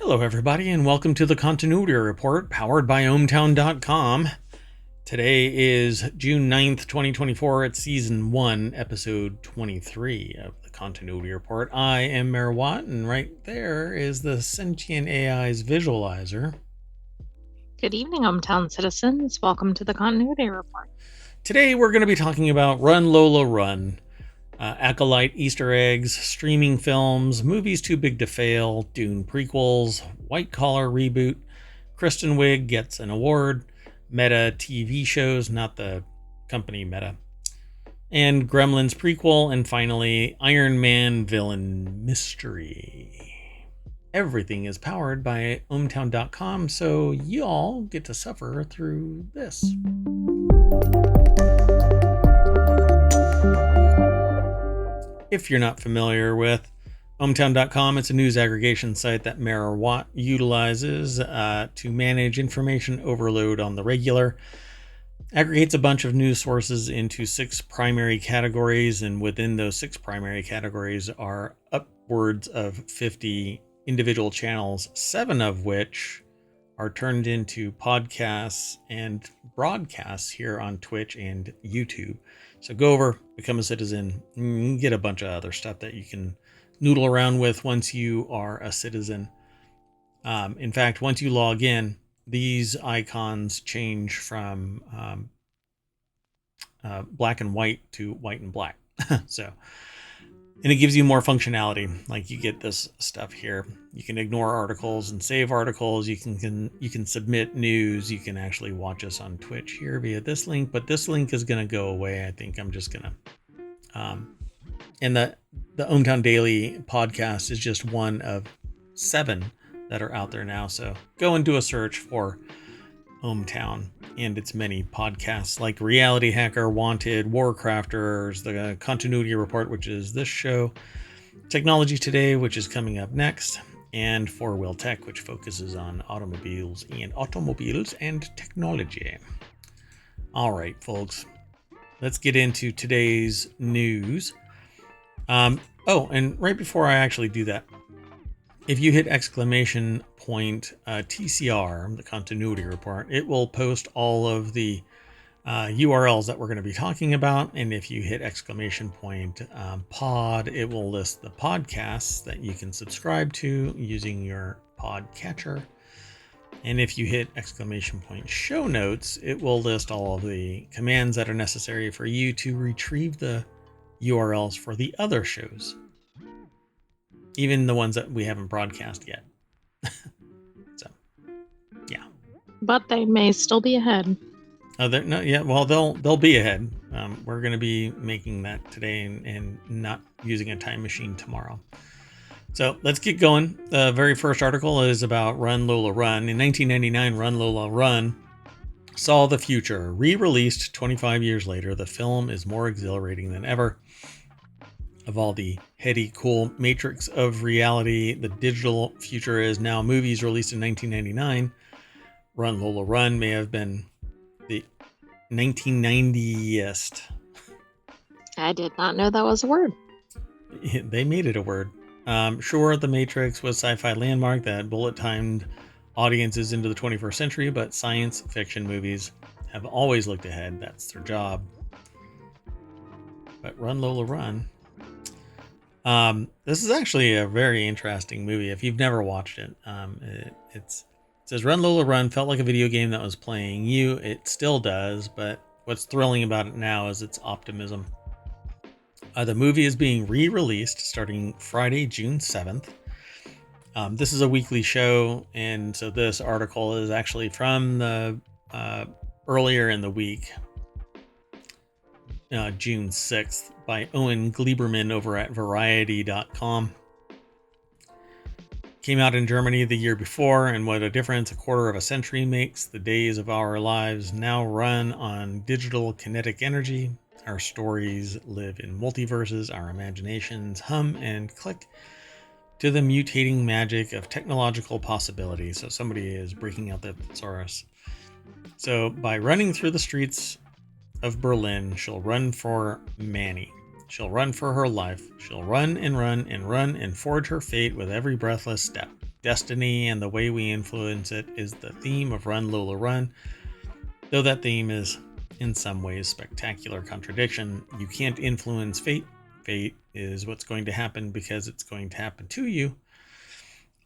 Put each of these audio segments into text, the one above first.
Hello, everybody, and welcome to the Continuity Report, powered by ohmtown.com. Today is June 9th, 2024. It's Season 1, Episode 23 of the Continuity Report. I am Mayor Watt, and right there is the Sentient AI's Visualizer. Good evening, hometown citizens. Welcome to the Continuity Report. Today, we're going to be talking about Run, Lola Run. Acolyte Easter eggs, streaming films, movies too big to fail, Dune Prequels, White Collar reboot, Kristen Wiig gets an award, Meta TV shows, not the company Meta, and Gremlins Prequel, and finally Iron Man villain mystery. Everything is powered by ohmtown.com, so y'all get to suffer through this. If you're not familiar with ohmtown.com, it's a news aggregation site that Mayor Watt utilizes to manage information overload on the regular. Aggregates a bunch of news sources into 6 primary categories, and within those 6 primary categories are upwards of 50 individual channels, 7 of which are turned into podcasts and broadcasts here on Twitch and YouTube. So go over, become a citizen, and get a bunch of other stuff that you can noodle around with once you are a citizen. In fact, once you log in, these icons change from black and white to white and black. And it gives you more functionality. Like you get this stuff here. You can ignore articles and save articles. You can submit news. You can actually watch us on Twitch here via this link, but this link is going to go away. I think I'm just going to, and the ohmTown Daily podcast is just one of 7 that are out there now. So go and do a search for ohmTown and its many podcasts like Reality Hacker, Wanted, Warcrafters, the Continuity Report, which is this show, Technology Today, which is coming up next, and Four Wheel Tech, which focuses on automobiles and technology. All right, folks, let's get into today's news. And right before I actually do that, if you hit exclamation point TCR, the Continuity Report, it will post all of the URLs that we're going to be talking about. And if you hit exclamation point pod, it will list the podcasts that you can subscribe to using your podcatcher. And if you hit exclamation point show notes, it will list all of the commands that are necessary for you to retrieve the URLs for the other shows, even the ones that we haven't broadcast yet. So, yeah. But they may still be ahead. They'll be ahead. We're going to be making that today and not using a time machine tomorrow. So let's get going. The very first article is about Run, Lola Run. In 1999, Run, Lola Run saw the future. Re-released 25 years later, the film is more exhilarating than ever. Of all the heady, cool matrix of reality, the digital future is now movies released in 1999. Run, Lola Run may have been the 1990est. I did not know that was a word. They made it a word. Sure, The Matrix was sci-fi landmark that bullet-timed audiences into the 21st century, but science fiction movies have always looked ahead. That's their job. But Run, Lola Run. This is actually a very interesting movie. If you've never watched it, it says Run, Lola Run felt like a video game that was playing you. It still does, but what's thrilling about it now is its optimism. The movie is being re-released starting Friday, June 7th. This is a weekly show, and so this article is actually from the earlier in the week, June 6th, by Owen Gleiberman over at Variety.com. Came out in Germany the year before, and what a difference a quarter of a century makes. The days of our lives now run on digital kinetic energy. Our stories live in multiverses. Our imaginations hum and click to the mutating magic of technological possibility. So somebody is breaking out the thesaurus. So by running through the streets of Berlin, she'll run for Manny, She'll run for her life. She'll run and run and run and forge her fate with every breathless step. Destiny and the way we influence it is the theme of Run, Lola, Run. Though that theme is in some ways spectacular contradiction. You can't influence fate. Fate is what's going to happen because it's going to happen to you.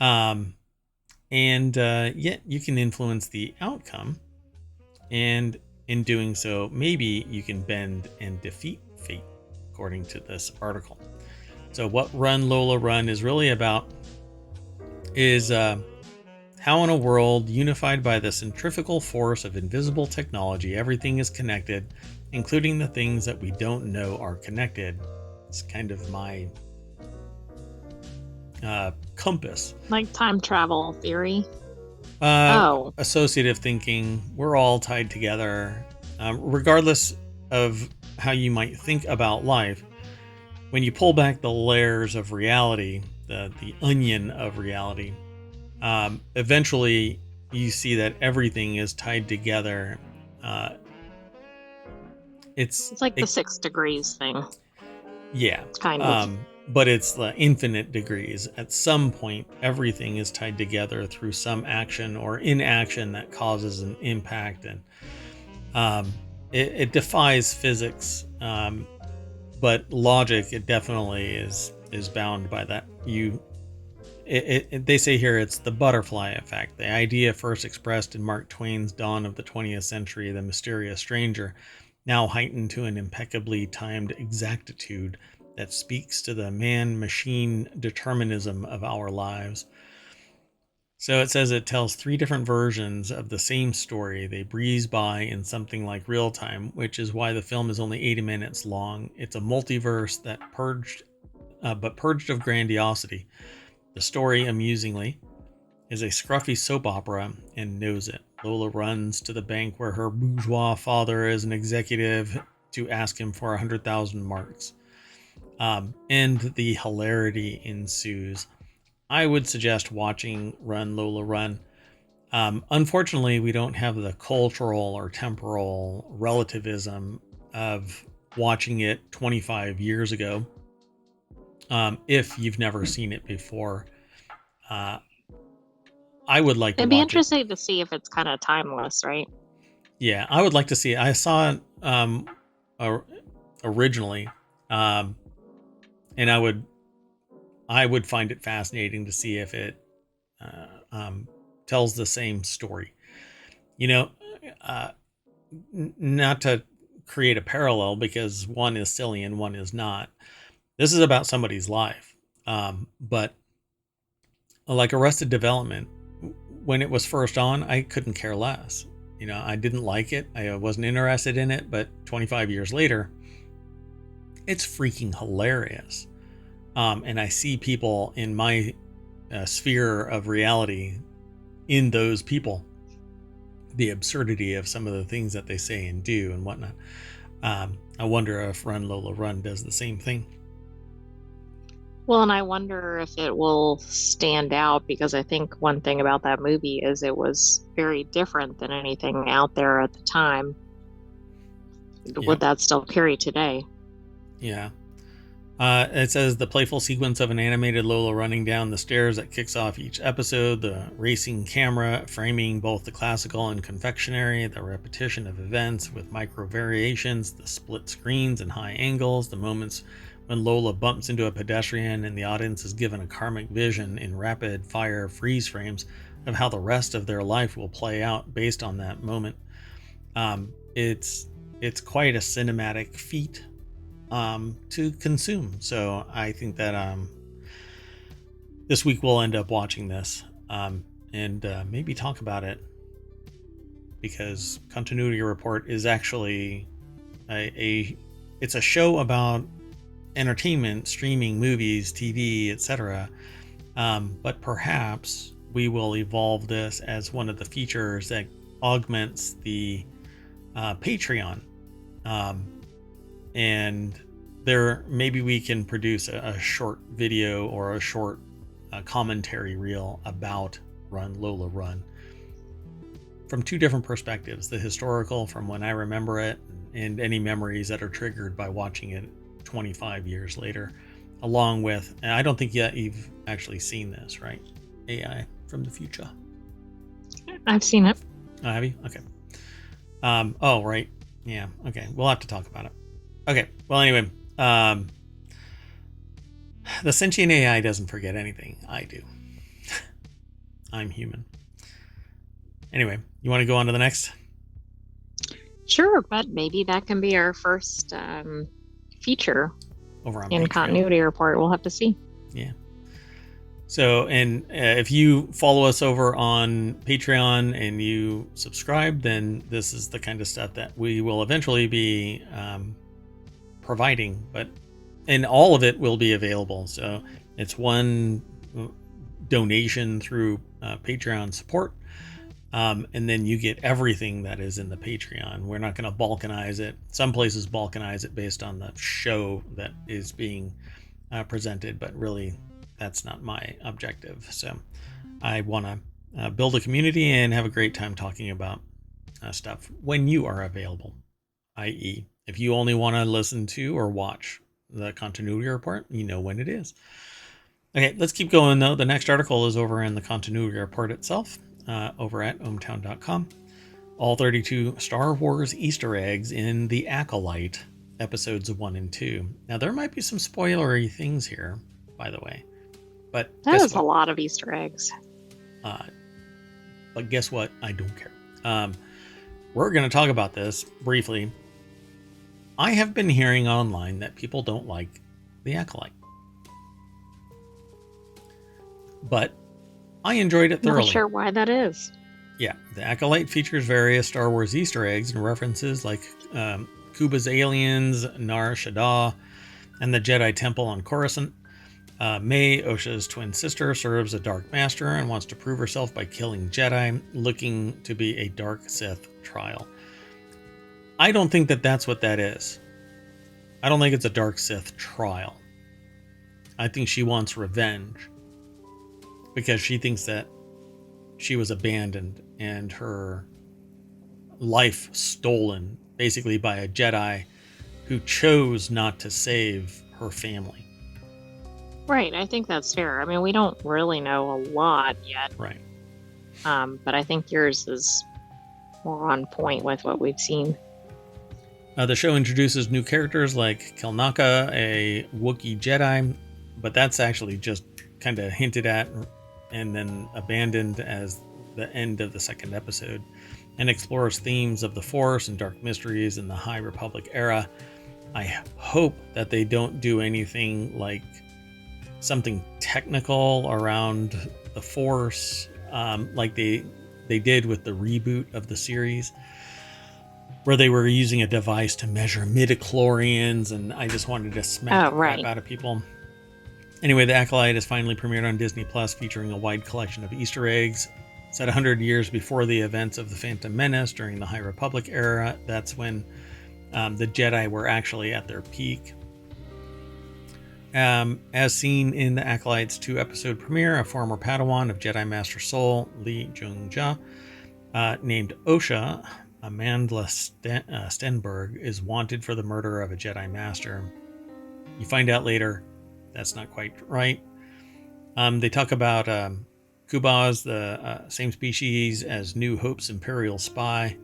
Yet you can influence the outcome. And in doing so, maybe you can bend and defeat fate, according to this article. So what Run, Lola, Run is really about is how in a world unified by the centrifugal force of invisible technology, everything is connected, including the things that we don't know are connected. It's kind of my compass. Like time travel theory. Oh, Associative thinking. We're all tied together. Regardless of how you might think about life, when you pull back the layers of reality, the onion of reality, eventually you see that everything is tied together. It's like the 6 degrees thing. Yeah. Kind of. But it's the infinite degrees. At some point, everything is tied together through some action or inaction that causes an impact. And it defies physics. But logic, it definitely is bound by that. They say here it's the butterfly effect, the idea first expressed in Mark Twain's Dawn of the 20th Century, the mysterious stranger, now heightened to an impeccably timed exactitude that speaks to the man-machine determinism of our lives. So it says it tells 3 different versions of the same story. They breeze by in something like real time, which is why the film is only 80 minutes long. It's a multiverse that purged of grandiosity. The story, amusingly, is a scruffy soap opera and knows it. Lola runs to the bank where her bourgeois father is an executive to ask him for 100,000 marks. And the hilarity ensues. I would suggest watching Run, Lola, Run. Unfortunately, we don't have the cultural or temporal relativism of watching it 25 years ago. If you've never seen it before, I would like to It'd be watch it. interesting to see if it's kind of timeless, right? Yeah, I would like to see it. I saw it originally, and I would find it fascinating to see if it tells the same story. You know, not to create a parallel because one is silly and one is not. This is about somebody's life, but like Arrested Development, when it was first on, I couldn't care less. You know, I didn't like it. I wasn't interested in it. But 25 years later, it's freaking hilarious. And I see people in my sphere of reality in those people, the absurdity of some of the things that they say and do and whatnot. I wonder if Run, Lola, Run does the same thing. Well, and I wonder if it will stand out because I think one thing about that movie is it was very different than anything out there at the time. Yep. Would that still carry today? Yeah. It says the playful sequence of an animated Lola running down the stairs that kicks off each episode, the racing camera framing both the classical and confectionery, the repetition of events with micro variations, the split screens and high angles, the moments when Lola bumps into a pedestrian and the audience is given a karmic vision in rapid fire freeze frames of how the rest of their life will play out based on that moment. It's quite a cinematic feat to consume. So I think that this week we'll end up watching this and maybe talk about it, because Continuity Report is actually it's a show about entertainment, streaming, movies, TV, etc. But perhaps we will evolve this as one of the features that augments the Patreon. And there, maybe we can produce a short video or a short commentary reel about Run, Lola, Run from 2 different perspectives: the historical from when I remember it and any memories that are triggered by watching it 25 years later, along with, and I don't think yet you've actually seen this, right? AI from the future. I've seen it. Oh, have you? Okay. Oh, right. Yeah. Okay. We'll have to talk about it. Okay. Well, anyway, the sentient AI doesn't forget anything. I do. I'm human. Anyway, you want to go on to the next? Sure, but maybe that can be our first feature Over on in Patreon. Continuity Report. We'll have to see. Yeah. So, and if you follow us over on Patreon and you subscribe, then this is the kind of stuff that we will eventually be providing. And all of it will be available. So it's one donation through Patreon support. And then you get everything that is in the Patreon. We're not going to balkanize it. Some places balkanize it based on the show that is being presented, but really that's not my objective. So I want to build a community and have a great time talking about stuff when you are available, i.e., if you only want to listen to or watch the continuity report, you know when it is. Okay, let's keep going though. The next article is over in the continuity report itself, over at ohmtown.com. All 32 Star Wars Easter eggs in The Acolyte, episodes 1 and 2. Now, there might be some spoilery things here, by the way. But That is a lot of Easter eggs. But guess what? I don't care. We're going to talk about this briefly. I have been hearing online that people don't like The Acolyte. But I enjoyed it thoroughly. Not sure why that is. Yeah, The Acolyte features various Star Wars Easter eggs and references like Kuba's aliens, Nar Shaddaa, and the Jedi Temple on Coruscant. May, Osha's twin sister, serves a Dark Master and wants to prove herself by killing Jedi, looking to be a Dark Sith trial. I don't think that that's what that is. I don't think it's a Dark Sith trial. I think she wants revenge because she thinks that she was abandoned and her life stolen basically by a Jedi who chose not to save her family. Right, I think that's fair. I mean, we don't really know a lot yet. Right. But I think yours is more on point with what we've seen. The show introduces new characters like Kelnaka, a Wookiee Jedi, but that's actually just kind of hinted at and then abandoned as the end of the second episode, and explores themes of the Force and dark mysteries in the High Republic era. I hope that they don't do anything like something technical around the Force, like they did with the reboot of the series, where they were using a device to measure midichlorians, and I just wanted to smack the crap out of people. Anyway, The Acolyte is finally premiered on Disney Plus, featuring a wide collection of Easter eggs. Set 100 years before the events of The Phantom Menace during the High Republic era. That's when the Jedi were actually at their peak. As seen in The Acolyte's 2-episode premiere, a former Padawan of Jedi Master Soul, Li Jung-ja, named Osha, Amandla Stenberg, is wanted for the murder of a Jedi Master. You find out later that's not quite right. They talk about Kubaz, the same species as New Hope's Imperial spy.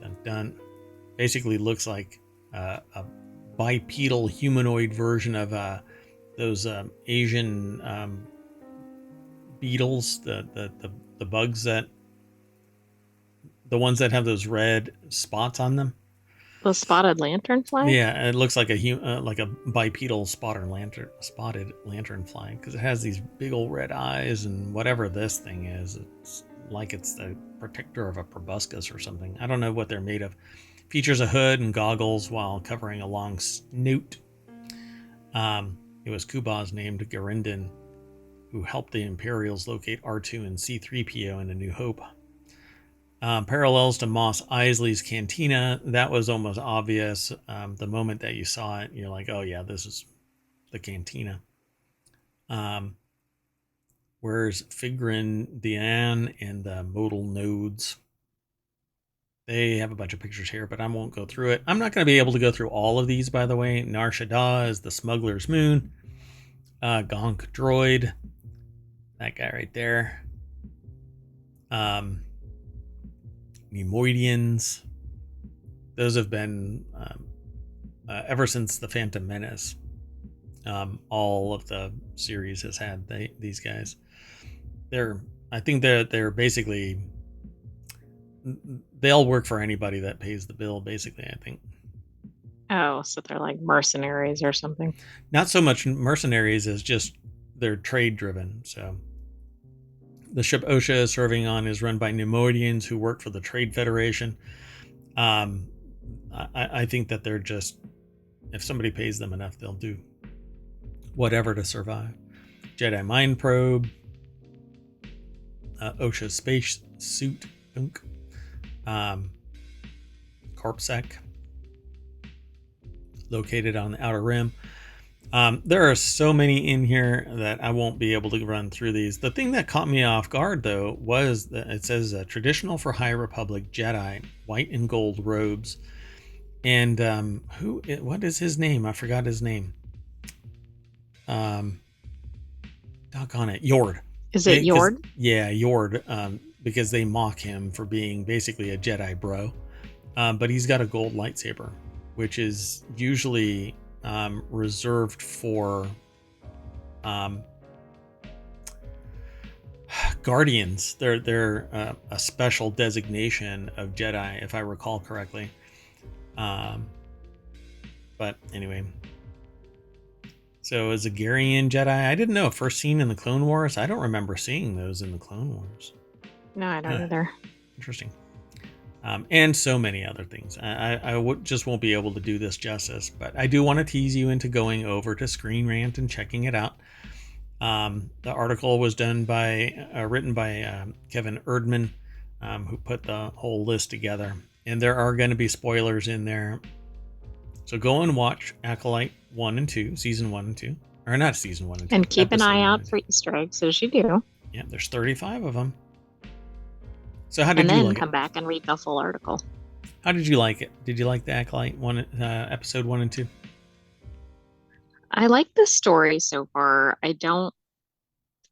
Dun dun. Basically looks like a bipedal humanoid version of those Asian beetles, the bugs that, the ones that have those red spots on them. The spotted lanternfly? Yeah, it looks like a bipedal spotted lanternfly because it has these big old red eyes, and whatever this thing is, it's like it's the protector of a proboscis or something. I don't know what they're made of. Features a hood and goggles while covering a long snoot. It was Kubaz named Garindin who helped the Imperials locate R2 and C-3PO in A New Hope. Parallels to Mos Eisley's Cantina, that was almost obvious. The moment that you saw it, you're like, oh yeah, this is the Cantina. Where's Figrin Dian and the modal nodes? They have a bunch of pictures here, but I won't go through it. I'm not going to be able to go through all of these, by the way. Nar Shaddaa is the Smuggler's Moon. Gonk Droid, that guy right there. Nemoidians. Those have been ever since the Phantom Menace. All of the series has had these guys. I think they're basically, they'll work for anybody that pays the bill. Basically, I think. Oh, so they're like mercenaries or something. Not so much mercenaries as just they're trade driven. So the ship Osha is serving on is run by Nemoidians who work for the Trade Federation. I think that they're just, if somebody pays them enough, they'll do whatever to survive. Jedi Mind Probe, Osha Space Suit, Corpsec, located on the Outer Rim. There are so many in here that I won't be able to run through these. The thing that caught me off guard, though, was that it says traditional for High Republic Jedi, white and gold robes. And what is his name? I forgot his name. Doggone it, Yord. Is it Yord? Yeah, Yord. Because they mock him for being basically a Jedi bro. But he's got a gold lightsaber, which is usually reserved for Guardians. They're a special designation of Jedi, if I recall correctly. But anyway, so as a Garian Jedi, I didn't know. First seen in the Clone Wars. I don't remember seeing those in the Clone Wars. No, I don't either. Interesting. And so many other things. I just won't be able to do this justice, but I do want to tease you into going over to Screen Rant and checking it out. The article was written by Kevin Erdman, who put the whole list together. And there are going to be spoilers in there. So go and watch Acolyte 1 and 2, Season 1 and 2. Or not Season 1 and 2. And keep an eye out for Easter eggs, as you do. Yeah, there's 35 of them. So how did you like it? And then come back and read the full article. How did you like it? Did you like the Acolyte episode 1 and 2? I like the story so far. I don't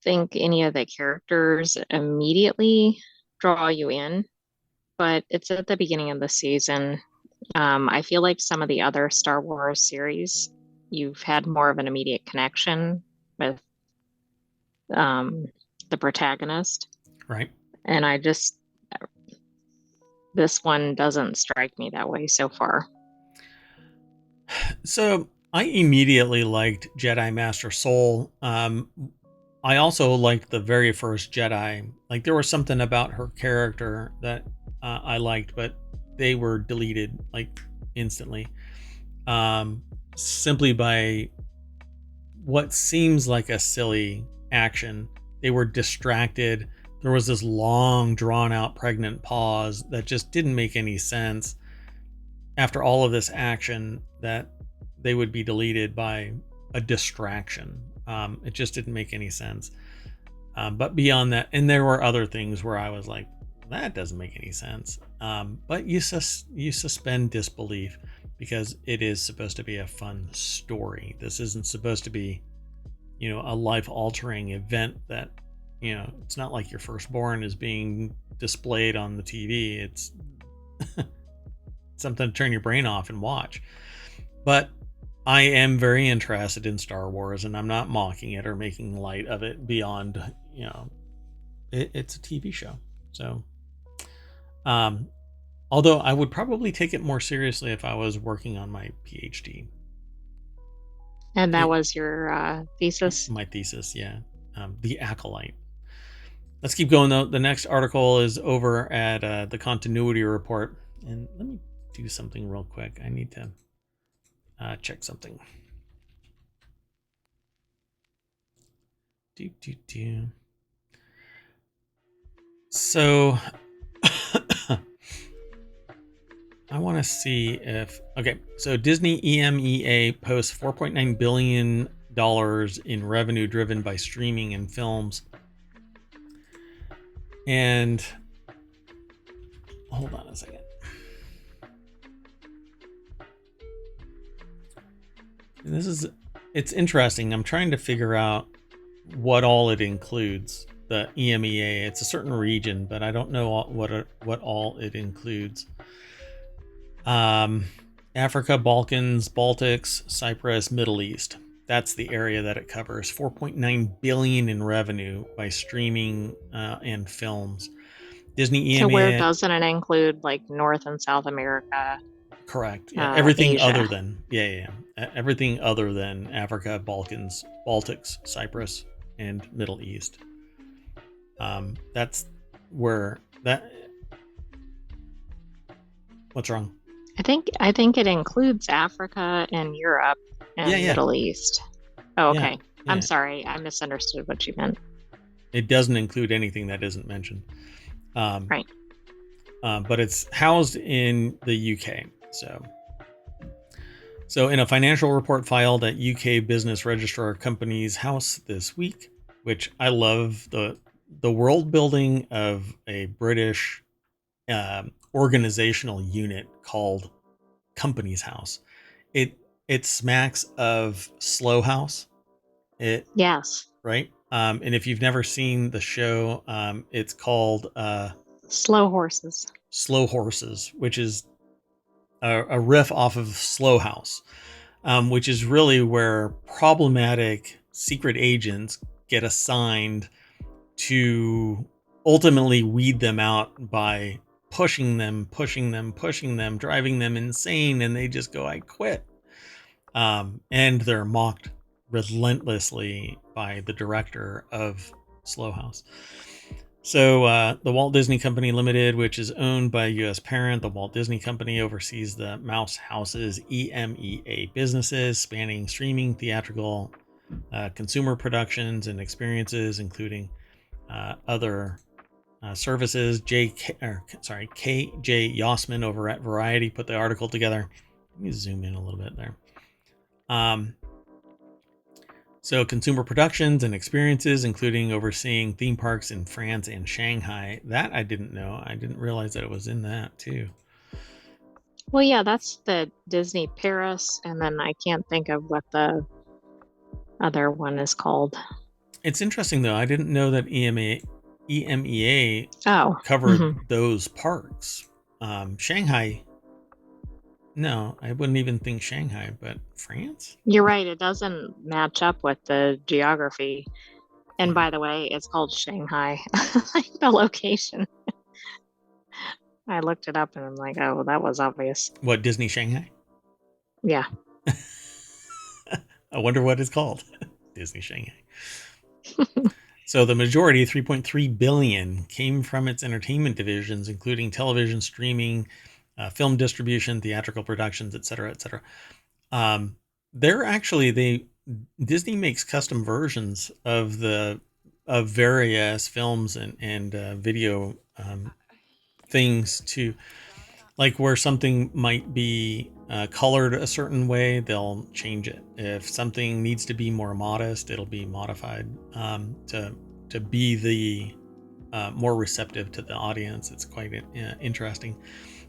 think any of the characters immediately draw you in, but it's at the beginning of the season. I feel like some of the other Star Wars series, you've had more of an immediate connection with the protagonist. Right. And this one doesn't strike me that way so far. So I immediately liked Jedi Master Soul. I also liked the very first Jedi. Like, there was something about her character that I liked, but they were deleted like instantly, simply by what seems like a silly action. They were distracted. There was this long, drawn-out, pregnant pause that just didn't make any sense. After all of this action, that they would be deleted by a distraction. It just didn't make any sense. But beyond that, and there were other things where I was like, that doesn't make any sense. But you suspend disbelief because it is supposed to be a fun story. This isn't supposed to be, a life-altering event that, it's not like your firstborn is being displayed on the TV. It's something to turn your brain off and watch. But I am very interested in Star Wars, and I'm not mocking it or making light of it beyond, it's a TV show. So, although I would probably take it more seriously if I was working on my PhD. And that was your thesis? My thesis, yeah. The Acolyte. Let's keep going, though. The next article is over at the Continuity Report. And let me do something real quick. I need to check something. So I want to see if... Okay, so Disney EMEA posts $4.9 billion in revenue driven by streaming and films. And hold on a second. This is it's interesting. I'm trying to figure out what all it includes. The EMEA. It's a certain region, but I don't know what all it includes. Um, Africa, Balkans, Baltics, Cyprus, Middle East. That's the area that it covers. 4.9 billion in revenue by streaming and films. Disney So where EMEA. doesn't it include like North and South America, Correct. Yeah, everything other Asia? than everything other than Africa, Balkans, Baltics, Cyprus, and Middle East. That's where that. What's wrong? I think it includes Africa and Europe Yeah, and yeah, Middle East. Oh, yeah, okay. I'm yeah. sorry. I misunderstood what you meant. It doesn't include anything that isn't mentioned. Um, Right. but it's housed in the UK. So in a financial report filed at UK Business Registrar Companies House this week, which I love the world building of a British organizational unit called Companies House. It it smacks of Slow House. It Yes. right. And if you've never seen the show, it's called Slow horses. Slow Horses, which is a riff off of Slow House, which is really where problematic secret agents get assigned to ultimately weed them out by pushing them, driving them insane, and they just go, "I quit." And they're mocked relentlessly by the director of Slow House. So the Walt Disney Company Limited, which is owned by a U.S. parent, the Walt Disney Company oversees the Mouse House's EMEA businesses, spanning streaming, theatrical, consumer productions, and experiences, including other services. KJ Yossman over at Variety put the article together. Let me zoom in a little bit there. So consumer productions and experiences, including overseeing theme parks in France and Shanghai. That I didn't know. I didn't realize that it was in that too. Well, yeah, that's the Disney Paris, and then I can't think of what the other one is called. It's interesting though. I didn't know that EMEA Oh, covered those parks. Shanghai. No, I wouldn't even think Shanghai, but France? you're right. It doesn't match up with the geography. And Yeah. by the way, it's called Shanghai, like the location. I looked it up and I'm like, oh, that was obvious. What, Disney Shanghai? Yeah. I wonder what it's called. Disney Shanghai. So the majority, 3.3 billion, came from its entertainment divisions, including television, streaming, film distribution, theatrical productions, etc., etc. They're actually Disney makes custom versions of various films and video things to, like, where something might be colored a certain way, they'll change it. If something needs to be more modest, it'll be modified to be the more receptive to the audience. It's quite interesting.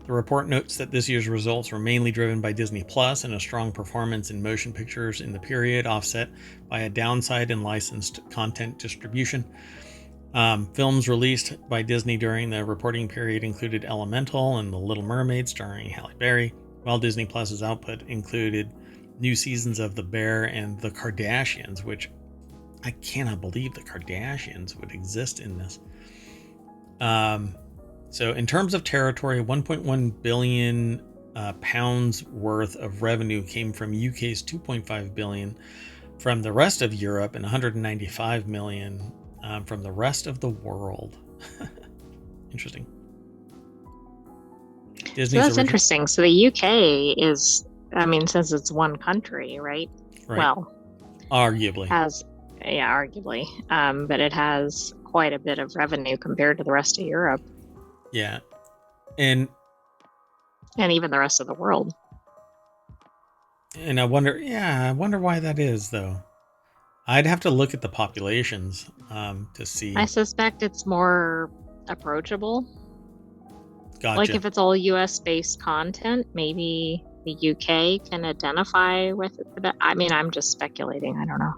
The report notes that this year's results were mainly driven by Disney Plus and a strong performance in motion pictures in the period, offset by a downside in licensed content distribution. Films released by Disney during the reporting period included Elemental and The Little Mermaid, starring Halle Berry, while Disney Plus's output included new seasons of The Bear and The Kardashians, which I cannot believe the Kardashians would exist in this. So in terms of territory, 1.1 billion pounds worth of revenue came from UK's 2.5 billion, from the rest of Europe, and 195 million from the rest of the world. Interesting. So that's interesting. So the UK is, I mean, since it's one country, right? Right. Well, arguably. Arguably. But it has quite a bit of revenue compared to the rest of Europe. Yeah. And even the rest of the world. And I wonder why that is, though. I'd have to look at the populations to see. I suspect it's more approachable. Gotcha. Like if it's all US based content, maybe the UK can identify with it. I mean, I'm just speculating. I don't know.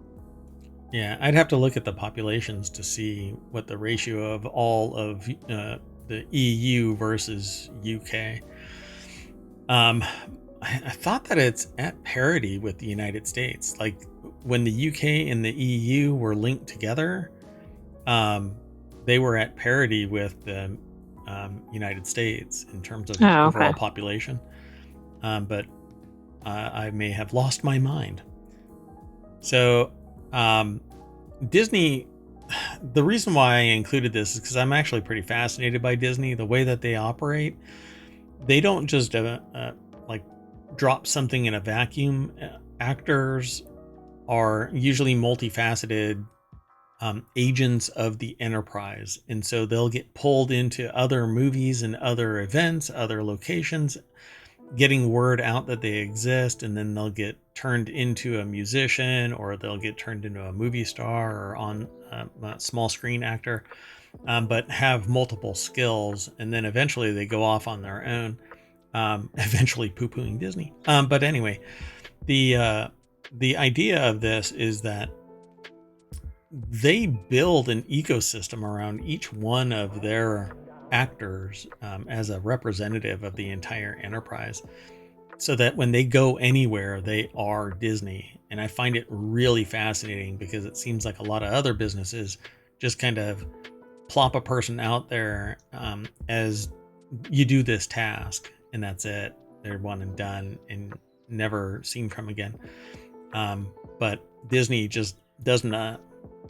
Yeah, I'd have to look at the populations to see what the ratio of all of the EU versus UK. I thought that it's at parity with the United States. Like when the UK and the EU were linked together, um, they were at parity with the United States in terms of Oh, overall okay. population. But I may have lost my mind. So, Disney, the reason why I included this is because I'm actually pretty fascinated by Disney, the way that they operate. They don't just like drop something in a vacuum. Actors are usually multifaceted agents of the enterprise. And so they'll get pulled into other movies and other events, other locations, getting word out that they exist, and then they'll get turned into a musician, or they'll get turned into a movie star or on a small screen actor, but have multiple skills. And then eventually they go off on their own, eventually poo-pooing Disney. But anyway, the idea of this is that they build an ecosystem around each one of their actors as a representative of the entire enterprise, so that when they go anywhere, they are Disney. And I find it really fascinating because it seems like a lot of other businesses just kind of plop a person out there as you do this task, and that's it. They're one and done and never seen from again. But Disney just does not.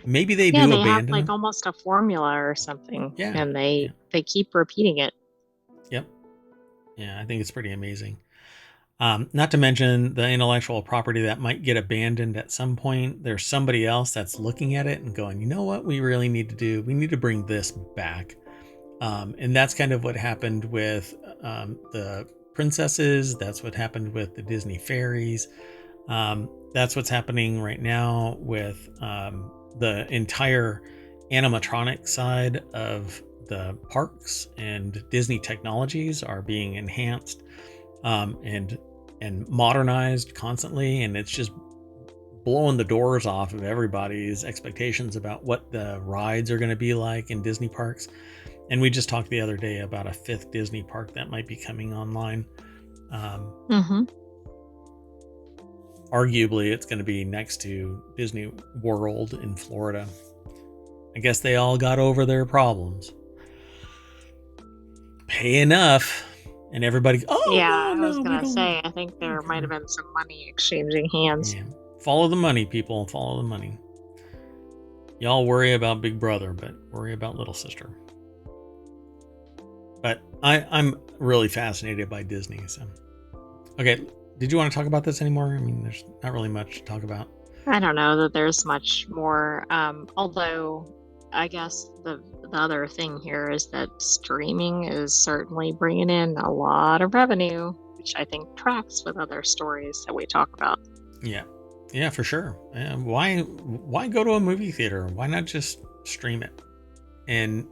Maybe they Yeah, do they have abandon like them. almost a formula or something, Yeah. and Yeah. they keep repeating it. Yep. Yeah, I think it's pretty amazing. Not to mention the intellectual property that might get abandoned at some point. There's somebody else that's looking at it and going, you know what we really need to do? We need to bring this back. And that's kind of what happened with the princesses. That's what happened with the Disney fairies. That's what's happening right now with the entire animatronic side of the parks, and Disney technologies are being enhanced and modernized constantly, and it's just blowing the doors off of everybody's expectations about what the rides are going to be like in Disney parks. And we just talked the other day about a 5th Disney park that might be coming online. Mm-hmm. Arguably, it's going to be next to Disney World in Florida. I guess they all got over their problems. Pay enough, and everybody, oh, Yeah, no, I was no, we gonna don't. say, I think there might have Okay. been some money exchanging hands. Yeah. Follow the money, people. Follow the money. Y'all worry about Big Brother, but worry about Little Sister. But I'm really fascinated by Disney. So, okay, did you want to talk about this anymore? I mean, there's not really much to talk about. I don't know that there's much more. Although I guess the other thing here is that streaming is certainly bringing in a lot of revenue, which I think tracks with other stories that we talk about. Yeah, yeah, for sure. Why go to a movie theater? Why not just stream it? And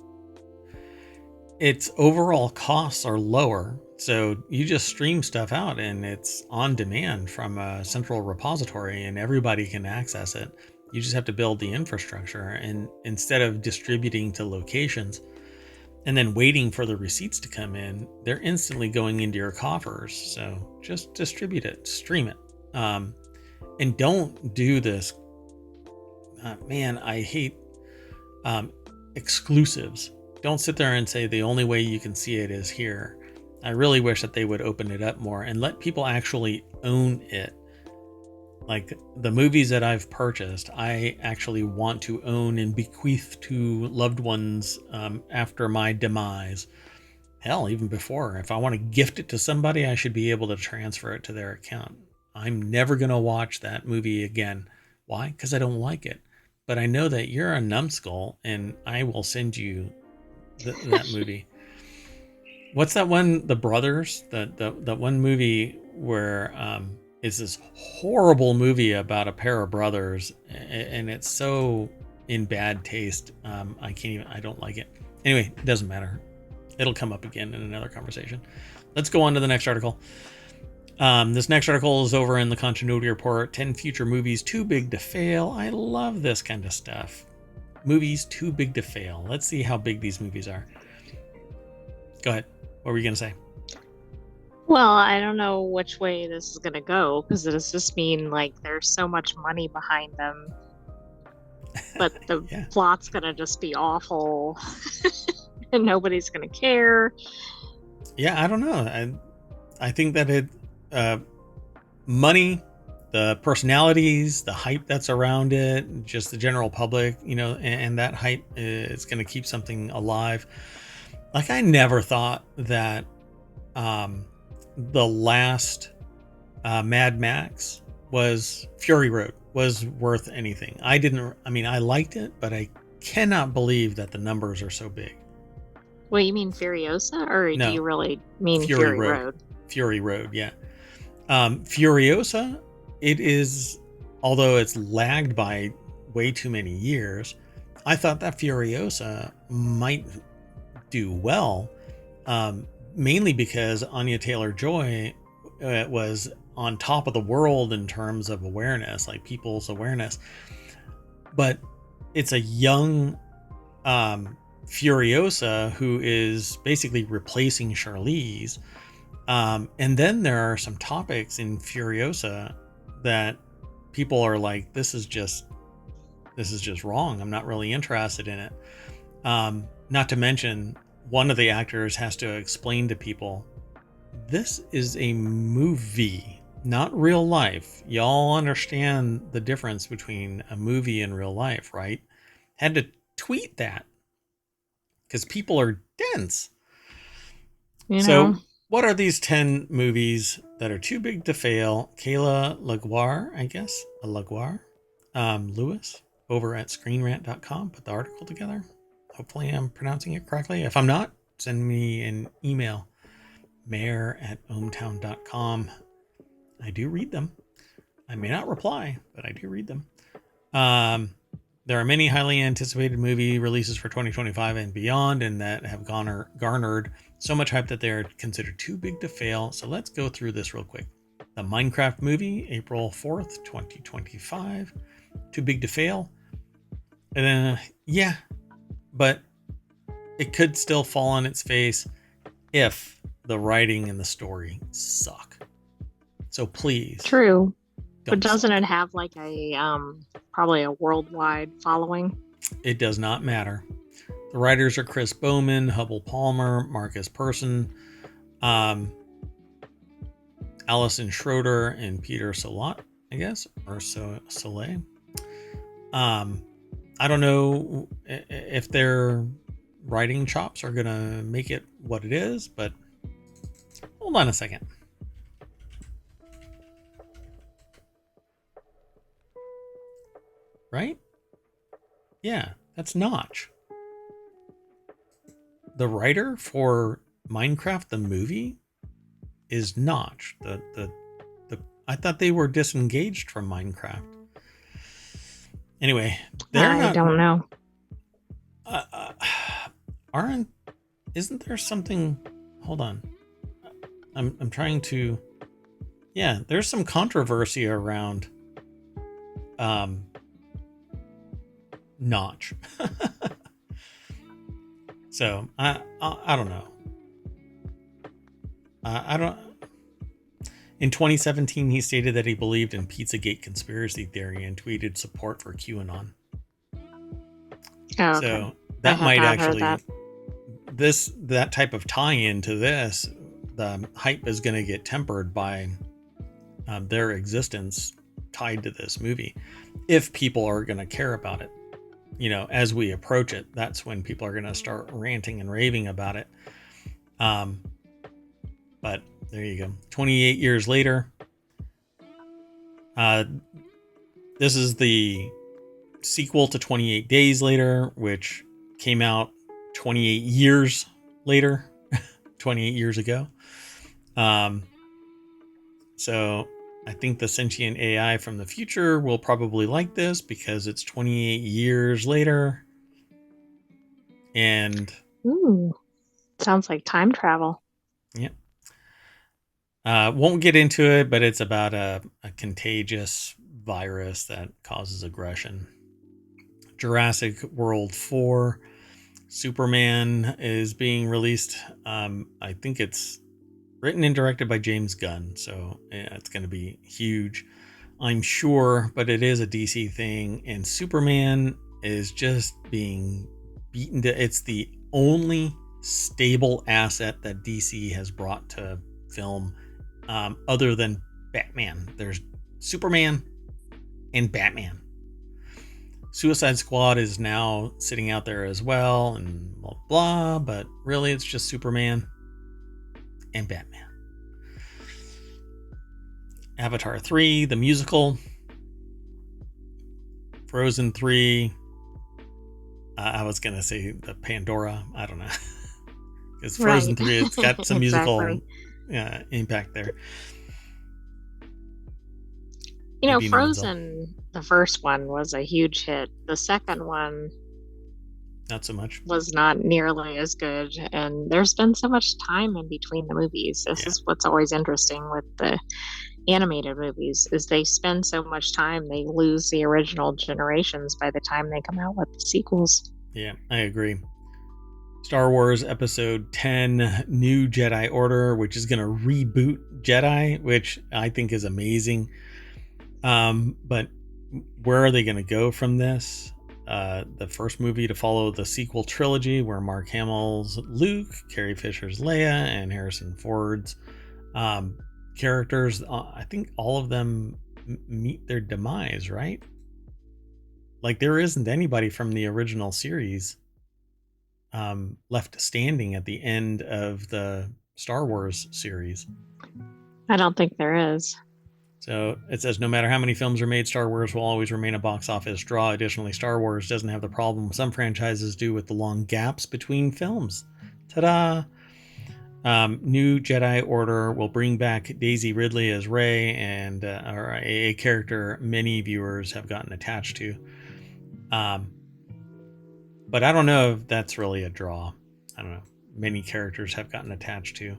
its overall costs are lower, so you just stream stuff out and it's on demand from a central repository and everybody can access it. You just have to build the infrastructure, and instead of distributing to locations and then waiting for the receipts to come in, they're instantly going into your coffers. So just distribute it, stream it. And don't do this. Man, I hate exclusives. Don't sit there and say the only way you can see it is here. I really wish that they would open it up more and let people actually own it. Like the movies that I've purchased, I actually want to own and bequeath to loved ones after my demise. Hell, even before. If I want to gift it to somebody, I should be able to transfer it to their account. I'm never going to watch that movie again. Why? Because I don't like it. But I know that you're a numbskull, and I will send you that movie. What's that one? The Brothers. That one movie where it's this horrible movie about a pair of brothers, and it's so in bad taste. I can't even. I don't like it. Anyway, it doesn't matter. It'll come up again in another conversation. Let's go on to the next article. This next article is over in the continuity report. 10 future movies too big to fail. I love this kind of stuff. Movies too big to fail. Let's see how big these movies are. Go ahead. What were you going to say? Well, I don't know which way this is going to go because does this mean like there's so much money behind them, but the Yeah. plot's going to just be awful and nobody's going to care? Yeah, I don't know. I think that money, the personalities, the hype that's around it, just the general public, and that hype is going to keep something alive. Like I never thought that the last Mad Max was Fury Road was worth anything. I liked it, but I cannot believe that the numbers are so big. What, you mean Furiosa, or do No, you really mean Fury Fury Road. Road? Fury Road, yeah. Furiosa, it is, although it's lagged by way too many years, I thought that Furiosa might do well, mainly because Anya Taylor-Joy was on top of the world in terms of awareness, like people's awareness. But it's a young Furiosa who is basically replacing Charlize. And then there are some topics in Furiosa that people are like, this is just wrong. I'm not really interested in it. Not to mention, one of the actors has to explain to people, this is a movie, not real life. Y'all understand the difference between a movie and real life, right? Had to tweet that because people are dense. You know, So, what are these 10 movies that are too big to fail? Kayla Laguerre, I guess, Lewis, over at screenrant.com, put the article together. Hopefully, I'm pronouncing it correctly. If I'm not, send me an email, mayor@ohmtown.com. I do read them. I may not reply, but I do read them. There are many highly anticipated movie releases for 2025 and beyond, and that have garnered so much hype that they're considered too big to fail. So let's go through this real quick. The Minecraft movie, April 4th, 2025. Too big to fail? Yeah, but it could still fall on its face if the writing and the story suck. So please. true. But doesn't suck. it have like a probably a worldwide following? It does not matter. The writers are Chris Bowman, Hubble Palmer, Marcus Persson, Allison Schroeder, and Peter Salat, I guess, or Soleil. I don't know if their writing chops are going to make it what it is, but hold on a second. Right? Yeah, that's Notch. The writer for Minecraft the movie is Notch. I thought they were disengaged from Minecraft. Anyway, they're I not. don't know. Isn't there something? Hold on. I'm trying to. Yeah, there's some controversy around Notch. So I don't know. I don't. In 2017, he stated that he believed in Pizzagate conspiracy theory and tweeted support for QAnon. Oh, okay. So that might not actually heard that type of tie-in to this, the hype is going to get tempered by their existence tied to this movie. If people are going to care about it, as we approach it, that's when people are going to start ranting and raving about it. But there you go. 28 years later, this is the sequel to 28 Days Later, which came out 28 years later, 28 years ago. So I think the sentient AI from the future will probably like this because it's 28 years later. And Ooh, sounds like time travel. yeah. Won't get into it, but it's about a contagious virus that causes aggression. Jurassic World 4. Superman is being released. I think it's written and directed by James Gunn, so yeah, it's going to be huge, I'm sure, but it is a DC thing, and Superman is just being beaten to. It's the only stable asset that DC has brought to film, other than Batman. There's Superman and Batman. Suicide Squad is now sitting out there as well, and blah blah, but really it's just Superman and Batman. Avatar 3, the musical. Frozen 3. I was going to say the Pandora. I don't know. Because Frozen Right. 3, it's got some musical Exactly. impact there. You know, Idina Menzel. Frozen, the first one was a huge hit. The second one Not so much. was not nearly as good, and there's been so much time in between the movies. This Yeah. is what's always interesting with the animated movies is they spend so much time they lose the original generations by the time they come out with the sequels. Yeah, I agree. Star Wars Episode 10, New Jedi Order, which is going to reboot Jedi, which I think is amazing. But where are they going to go from this? The first movie to follow the sequel trilogy, where Mark Hamill's Luke, Carrie Fisher's Leia, and Harrison Ford's characters, I think all of them meet their demise, right? Like, there isn't anybody from the original series left standing at the end of the Star Wars series. I don't think there is. So it says, no matter how many films are made, Star Wars will always remain a box office draw. Additionally, Star Wars doesn't have the problem some franchises do with the long gaps between films. Ta-da! New Jedi Order will bring back Daisy Ridley as Rey, and a character many viewers have gotten attached to. But I don't know if that's really a draw. I don't know. Many characters have gotten attached to.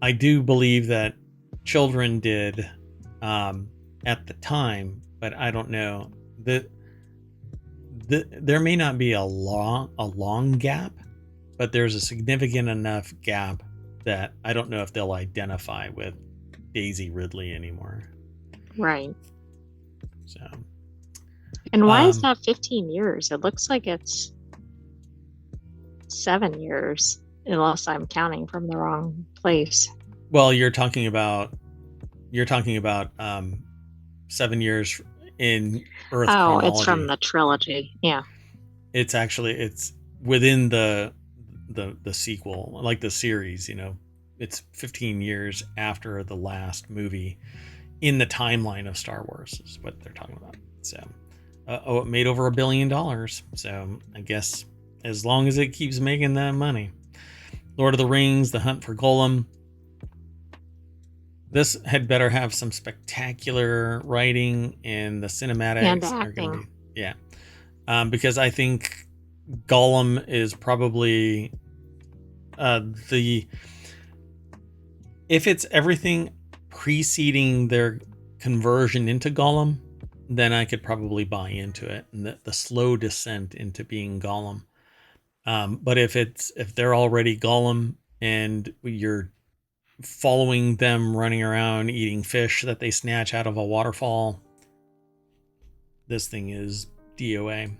I do believe that children did at the time, but I don't know. There may not be a long gap, but there's a significant enough gap that I don't know if they'll identify with Daisy Ridley anymore. Right. So, and why is that 15 years? It looks like it's 7 years, unless I'm counting from the wrong place. Well, you're talking about 7 years in Earth chronology. It's from the trilogy. Yeah. It's within the sequel, like the series, it's 15 years after the last movie in the timeline of Star Wars is what they're talking about. So, it made over $1 billion. So I guess as long as it keeps making that money. Lord of the Rings, The Hunt for Golem. This had better have some spectacular writing, and the cinematics are going to be, yeah. Because I think Gollum is probably if it's everything preceding their conversion into Gollum, then I could probably buy into it, and the slow descent into being Gollum. But if they're already Gollum and you're following them running around eating fish that they snatch out of a waterfall, this thing is DOA.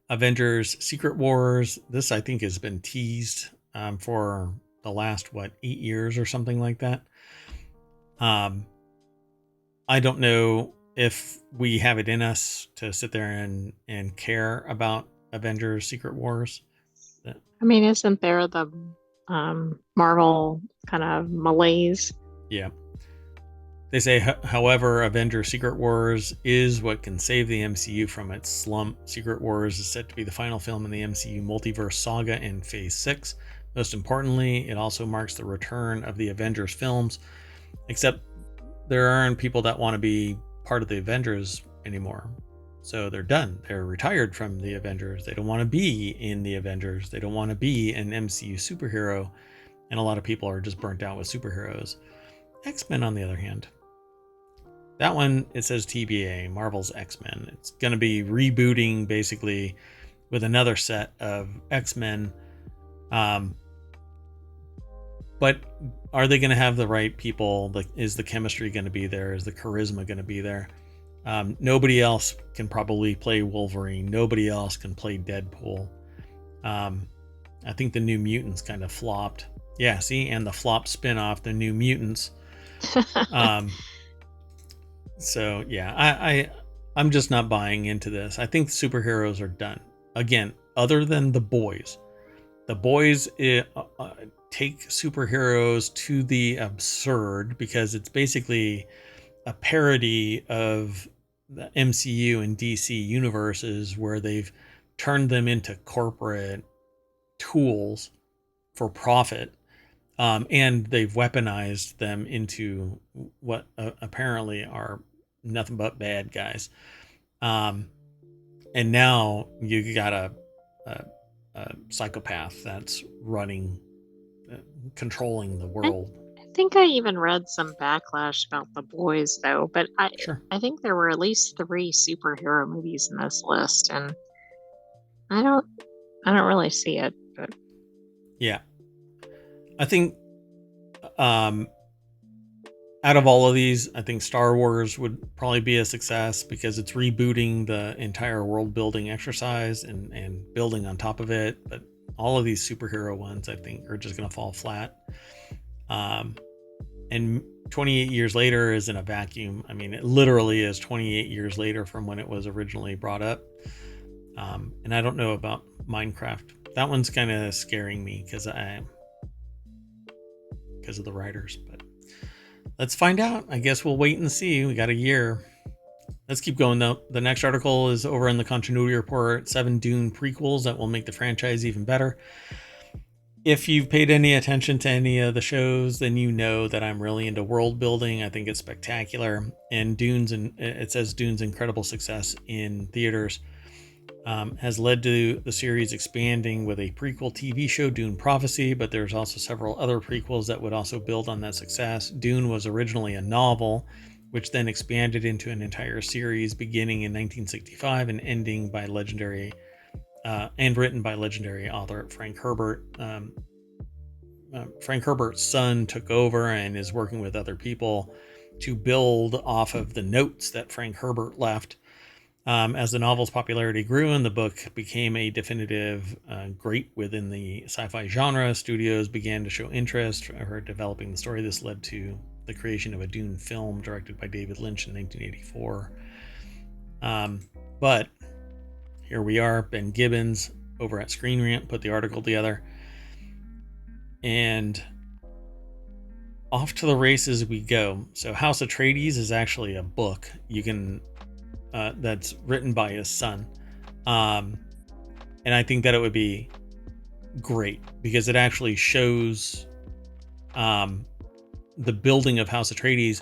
Avengers Secret Wars. This, I think, has been teased for the last 8 years or something like that. I don't know if we have it in us to sit there and care about Avengers Secret Wars. I mean, isn't there the Marvel kind of malaise? Yeah. They say, however, Avengers Secret Wars is what can save the MCU from its slump. Secret Wars is set to be the final film in the MCU multiverse saga in Phase 6. Most importantly, it also marks the return of the Avengers films, except there aren't people that want to be part of the Avengers anymore. So they're done. They're retired from the Avengers. They don't want to be in the Avengers. They don't want to be an MCU superhero and a lot of people are just burnt out with superheroes. X-Men, on the other hand, that one, it says TBA, Marvel's X-Men. It's going to be rebooting basically with another set of X-Men. But are they going to have the right people? Like, is the chemistry going to be there? Is the charisma going to be there? Nobody else can probably play Wolverine. Nobody else can play Deadpool. I think the New Mutants kind of flopped. Yeah, see? And the flop spinoff, the New Mutants. So yeah, I'm just not buying into this. I think superheroes are done. Again, other than the boys take superheroes to the absurd because it's basically a parody of the MCU and DC universes where they've turned them into corporate tools for profit. And they've weaponized them into what apparently are nothing but bad guys. And now you got a psychopath that's running, controlling the world. I think I even read some backlash about the boys, though. But Sure. I think there were at least 3 superhero movies in this list, and I don't really see it. But Yeah. I think out of all of these, I think Star Wars would probably be a success because it's rebooting the entire world building exercise and building on top of it. But all of these superhero ones, I think, are just going to fall flat. And 28 years later is in a vacuum. I mean, it literally is 28 years later from when it was originally brought up. And I don't know about Minecraft. That one's kind of scaring me because of the writers. But let's find out. I guess we'll wait and see. We got a year. Let's keep going though. The next article is over in the continuity report, 7 Dune prequels that will make the franchise even better. If you've paid any attention to any of the shows, then you know that I'm really into world building. I think it's spectacular. And it says Dune's incredible success in theaters has led to the series expanding with a prequel TV show, Dune Prophecy, but there's also several other prequels that would also build on that success. Dune was originally a novel, which then expanded into an entire series beginning in 1965 and ending by legendary and written by legendary author Frank Herbert. Frank Herbert's son took over and is working with other people to build off of the notes that Frank Herbert left. As the novel's popularity grew and the book became a definitive great within the sci-fi genre, studios began to show interest for developing the story. This led to the creation of a Dune film directed by David Lynch in 1984. But here we are, Ben Gibbons over at Screen Rant put the article together. And off to the races we go. So House Atreides is actually a book you can that's written by his son. And I think that it would be great because it actually shows the building of House Atreides.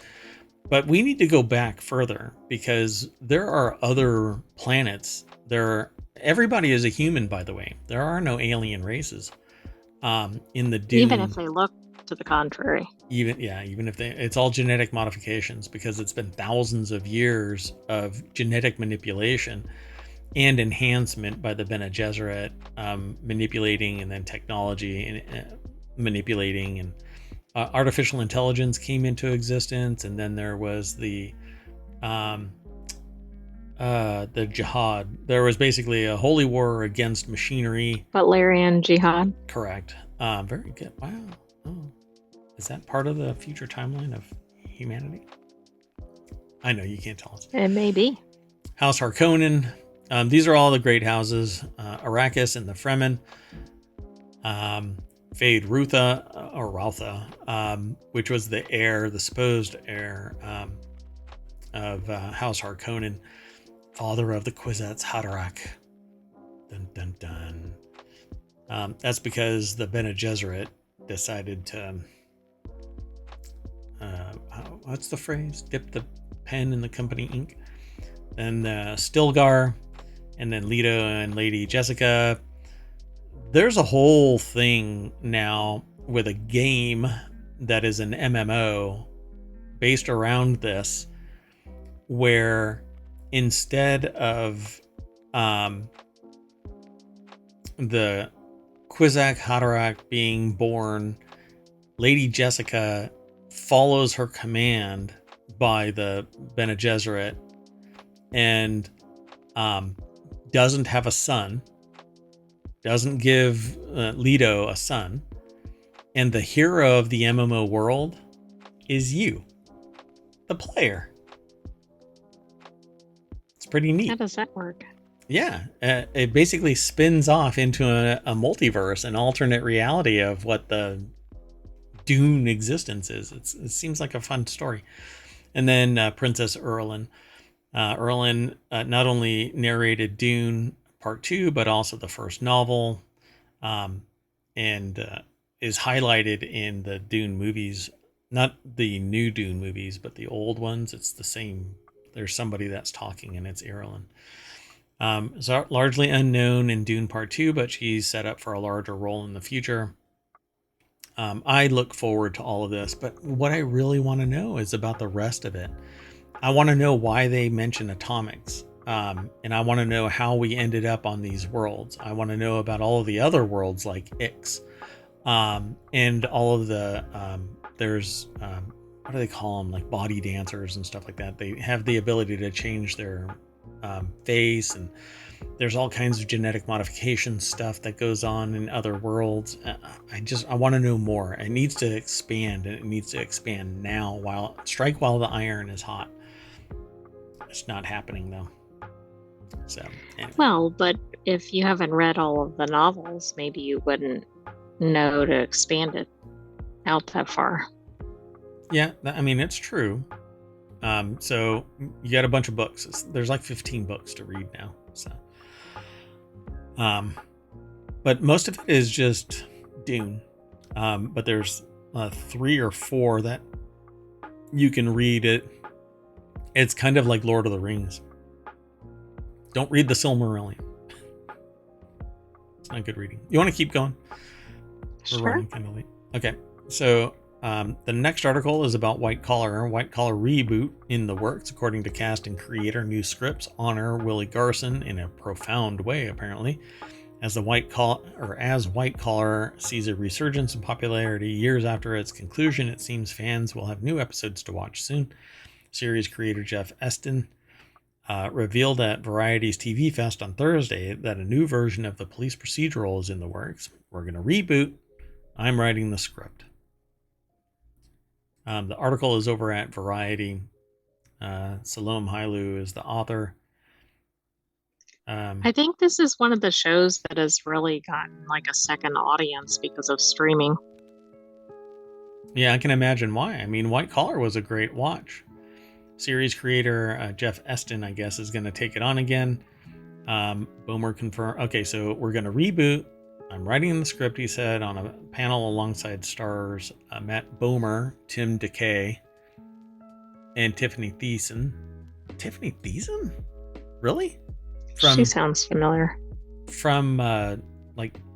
But we need to go back further because there are other planets. Everybody is a human, by the way. There are no alien races in the Dune. Even if they look to the contrary. Even if it's all genetic modifications because it's been thousands of years of genetic manipulation and enhancement by the Bene Gesserit, manipulating, and then technology and manipulating, and artificial intelligence came into existence, and then there was the jihad. There was basically a holy war against machinery. Butlerian jihad. Correct. Very good. Wow. Oh. Is that part of the future timeline of humanity? I know you can't tell us. It may be. House Harkonnen. These are all the great houses. Arrakis and the Fremen. Fade Rutha, or Rautha, which was the supposed heir of House Harkonnen, father of the Kwisatz Haderach. Dun dun dun. That's because the Bene Gesserit decided to, what's the phrase? Dip the pen in the company ink. Then Stilgar, and then Leto and Lady Jessica. There's a whole thing now with a game that is an MMO based around this, where instead of the Kwisatz Haderach being born, Lady Jessica follows her command by the Bene Gesserit and doesn't have a son, doesn't give Leto a son, and the hero of the MMO world is you, the player. It's pretty neat. How does that work? Yeah, it basically spins off into a multiverse, an alternate reality of what the Dune existence is. It seems like a fun story. And then Princess Erlin. Erlin not only narrated Dune Part 2, but also the first novel, and is highlighted in the Dune movies. Not the new Dune movies, but the old ones. It's the same. There's somebody that's talking, and it's Erlin. So largely unknown in Dune Part 2, but she's set up for a larger role in the future. I look forward to all of this, but what I really want to know is about the rest of it. I want to know why they mention atomics, and I want to know how we ended up on these worlds. I want to know about all of the other worlds like Ix, and all of the there's what do they call them, like body dancers and stuff like that. They have the ability to change their face, and there's all kinds of genetic modification stuff that goes on in other worlds. I want to know more. It needs to expand, and it needs to expand now, while the iron is hot. It's not happening though. So anyway. Well, but if you haven't read all of the novels, maybe you wouldn't know to expand it out that far. Yeah, I mean, it's true. So you got a bunch of books. There's like 15 books to read now. So, but most of it is just Dune. But there's 3 or 4 that you can read it. It's kind of like Lord of the Rings. Don't read the Silmarillion. It's not good reading. You want to keep going? Sure. We're running kind of late. Okay, so the next article is about White Collar. White Collar reboot in the works, according to cast and creator. New scripts honor Willie Garson in a profound way, apparently, as White Collar sees a resurgence in popularity years after its conclusion. It seems fans will have new episodes to watch soon. Series creator Jeff Estin revealed at Variety's TV Fest on Thursday that a new version of the police procedural is in the works. We're going to reboot. I'm writing the script. The article is over at Variety. Salome Hailu is the author. I think this is one of the shows that has really gotten like a second audience because of streaming. Yeah, I can imagine why. I mean, White Collar was a great watch. Series creator Jeff Estin, I guess, is going to take it on again. Boomer confirmed. Okay, so we're going to reboot. I'm writing the script, he said, on a panel alongside stars Matt Bomer, Tim DeKay, and Tiffany Thiessen. Tiffany Thiessen? Really? She sounds familiar. From,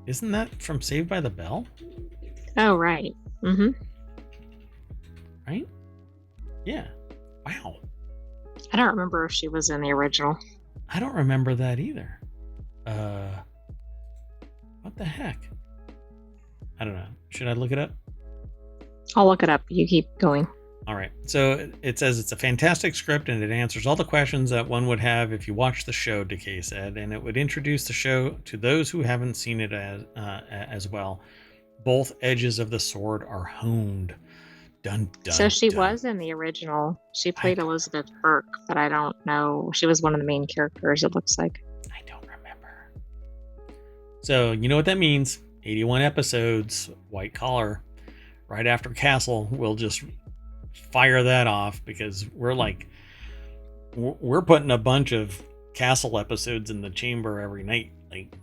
isn't that from Saved by the Bell? Oh, right. Mm-hmm. Right? Yeah. Wow. I don't remember if she was in the original. I don't remember that either. What the heck? I don't know. Should I look it up? I'll look it up. You keep going. All right. So it says it's a fantastic script, and it answers all the questions that one would have if you watched the show, DeKay said, and it would introduce the show to those who haven't seen it as well. Both edges of the sword are honed. Dun, dun, so she dun. was in the original. She played Elizabeth Burke, but I don't know. She was one of the main characters, it looks like. I don't remember. So you know what that means. 81 episodes, White Collar. Right after Castle, we'll just fire that off, because we're putting a bunch of Castle episodes in the chamber every night, like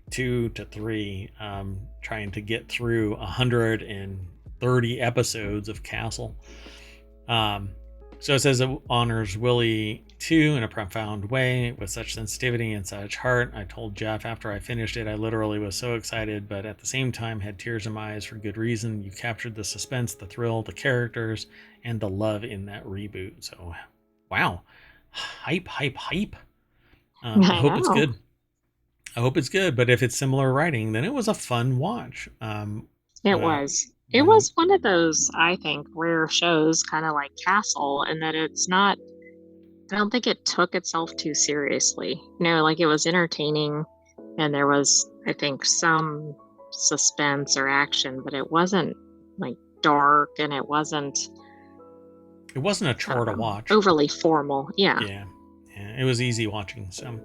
2 to 3, trying to get through 130 episodes of Castle. So it says it honors Willie too in a profound way with such sensitivity and such heart. I told Jeff after I finished it, I literally was so excited, but at the same time had tears in my eyes for good reason. You captured the suspense, the thrill, the characters, and the love in that reboot. So, wow. Hype, hype, hype. I I hope it's know. good. I hope it's good, but if it's similar writing, then it was a fun watch. It Uh, was. It when was one of those, I think, rare shows, kind of like Castle, in that it's not, I don't think it took itself too seriously. Like it was entertaining and there was, I think, some suspense or action, but it wasn't like dark and it wasn't it wasn't a chore to watch. overly formal. Yeah. Yeah, yeah, it was easy watching. So,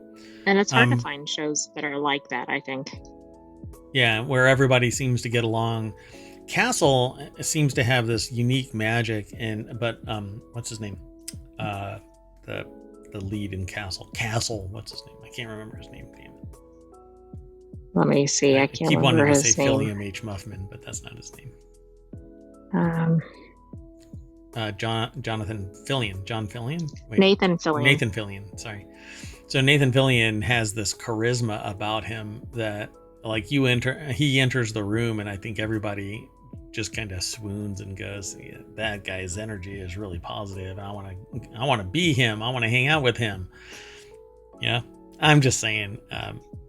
And it's hard to um, find shows that are like that, I think. yeah, where everybody seems to get along. Castle seems to have this unique magic, and but what's his name? Uh, the the lead in Castle. Castle, what's his name? I can't remember his name. Damn it! Let me see. I I can't keep wanting remember to say his name. Phillium H. Muffman, but that's not his name. Um, Jonathan Fillion. John Fillion. Wait, Nathan Fillion. Nathan Fillion. Sorry. So Nathan Fillion has this charisma about him that, like, he enters the room, and I think everybody just kind of swoons and goes, yeah, "That guy's energy is really positive. I want to be him. I want to hang out with him." Yeah, I'm just saying,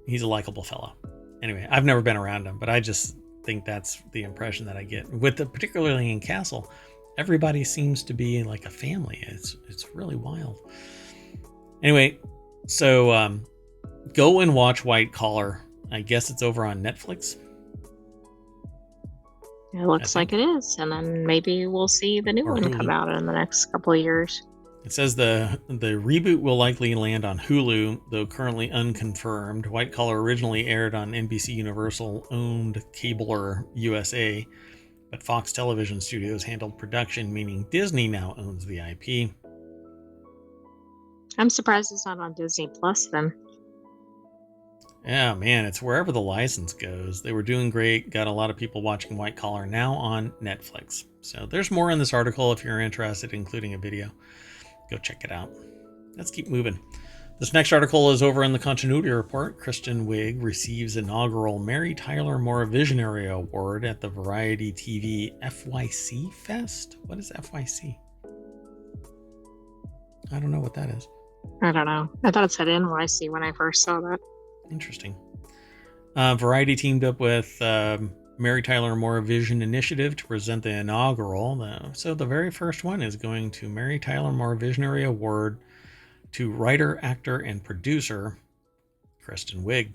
he's a likable fellow. Anyway, I've never been around him, but I just think that's the impression that I get particularly in Castle. Everybody seems to be like a family. It's really wild. Anyway, so go and watch White Collar. I guess it's over on Netflix. It looks like it is. And then maybe we'll see the new Or one come Hulu. out in the next couple of years. It says the reboot will likely land on Hulu, though currently unconfirmed. White Collar originally aired on NBC Universal owned Cabler USA, but Fox Television Studios handled production, meaning Disney now owns the IP. I'm surprised it's not on Disney Plus then. Yeah, man, it's wherever the license goes. They were doing great, got a lot of people watching White Collar, now on Netflix. So there's more in this article if you're interested, including a video. Go check it out. Let's keep moving. This next article is over in the Continuity Report. Kristen Wiig receives inaugural Mary Tyler Moore Visionary Award at the Variety TV FYC Fest. What is FYC? I don't know what that is. I don't know. I thought it said NYC when I first saw that. Interesting. Variety teamed up with Mary Tyler Moore Vision Initiative to present the inaugural. So the very first one is going to Mary Tyler Moore Visionary Award to writer, actor, and producer Kristen Wiig.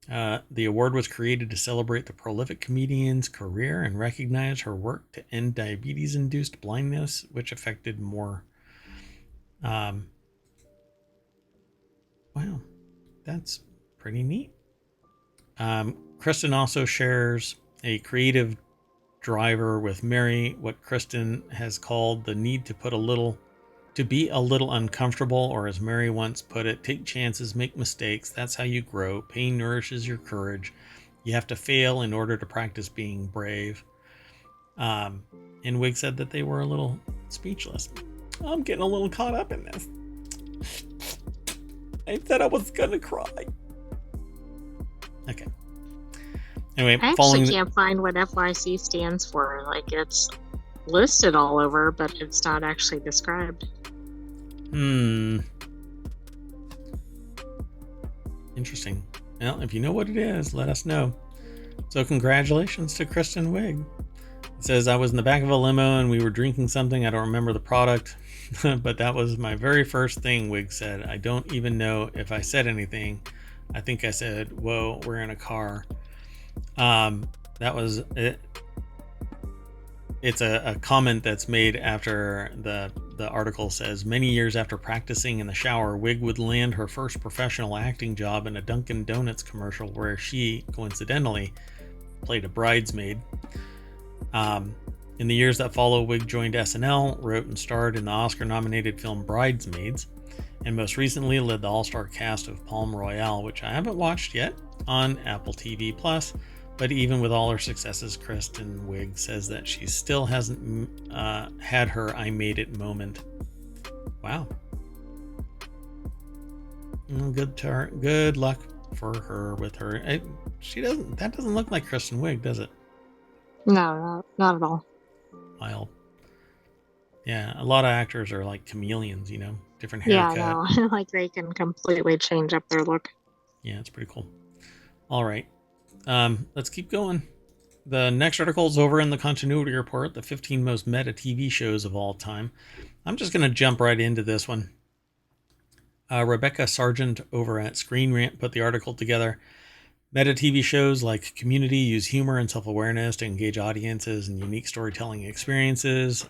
The award was created to celebrate the prolific comedian's career and recognize her work to end diabetes-induced blindness, which affected Moore. Wow, that's pretty neat. Kristen also shares a creative driver with Mary, what Kristen has called the need to be a little uncomfortable, or as Mary once put it, take chances, make mistakes. That's how you grow. Pain nourishes your courage. You have to fail in order to practice being brave. And Wiig said that they were a little speechless. I'm getting a little caught up in this. I said I was gonna cry. Okay. Anyway, I actually can't find what FYC stands for. Like, it's listed all over, but it's not actually described. Interesting. Well, if you know what it is, let us know. So congratulations to Kristen Wiig. It says, I was in the back of a limo and we were drinking something. I don't remember the product, but that was my very first thing, Wiig said. I don't even know if I said anything. I think I said, whoa, we're in a car. That was it. It's a comment that's made after the article says, many years after practicing in the shower, Wiig would land her first professional acting job in a Dunkin' Donuts commercial where she, coincidentally, played a bridesmaid. In the years that followed, Wiig joined SNL, wrote and starred in the Oscar-nominated film Bridesmaids, and most recently led the all-star cast of Palm Royale, which I haven't watched yet, on Apple TV+. But even with all her successes, Kristen Wiig says that she still hasn't had her I made it moment. Wow. Good luck for her with her. That doesn't look like Kristen Wiig, does it? No, not at all. Wild. Yeah, a lot of actors are like chameleons, different Yeah, I haircut. know. Like they can completely change up their look. Yeah, it's pretty cool. All right. Let's keep going. The next article is over in the continuity report, the 15 most meta TV shows of all time. I'm just going to jump right into this one. Rebecca Sargent over at Screen Rant put the article together. Meta TV shows like Community use humor and self-awareness to engage audiences in unique storytelling experiences.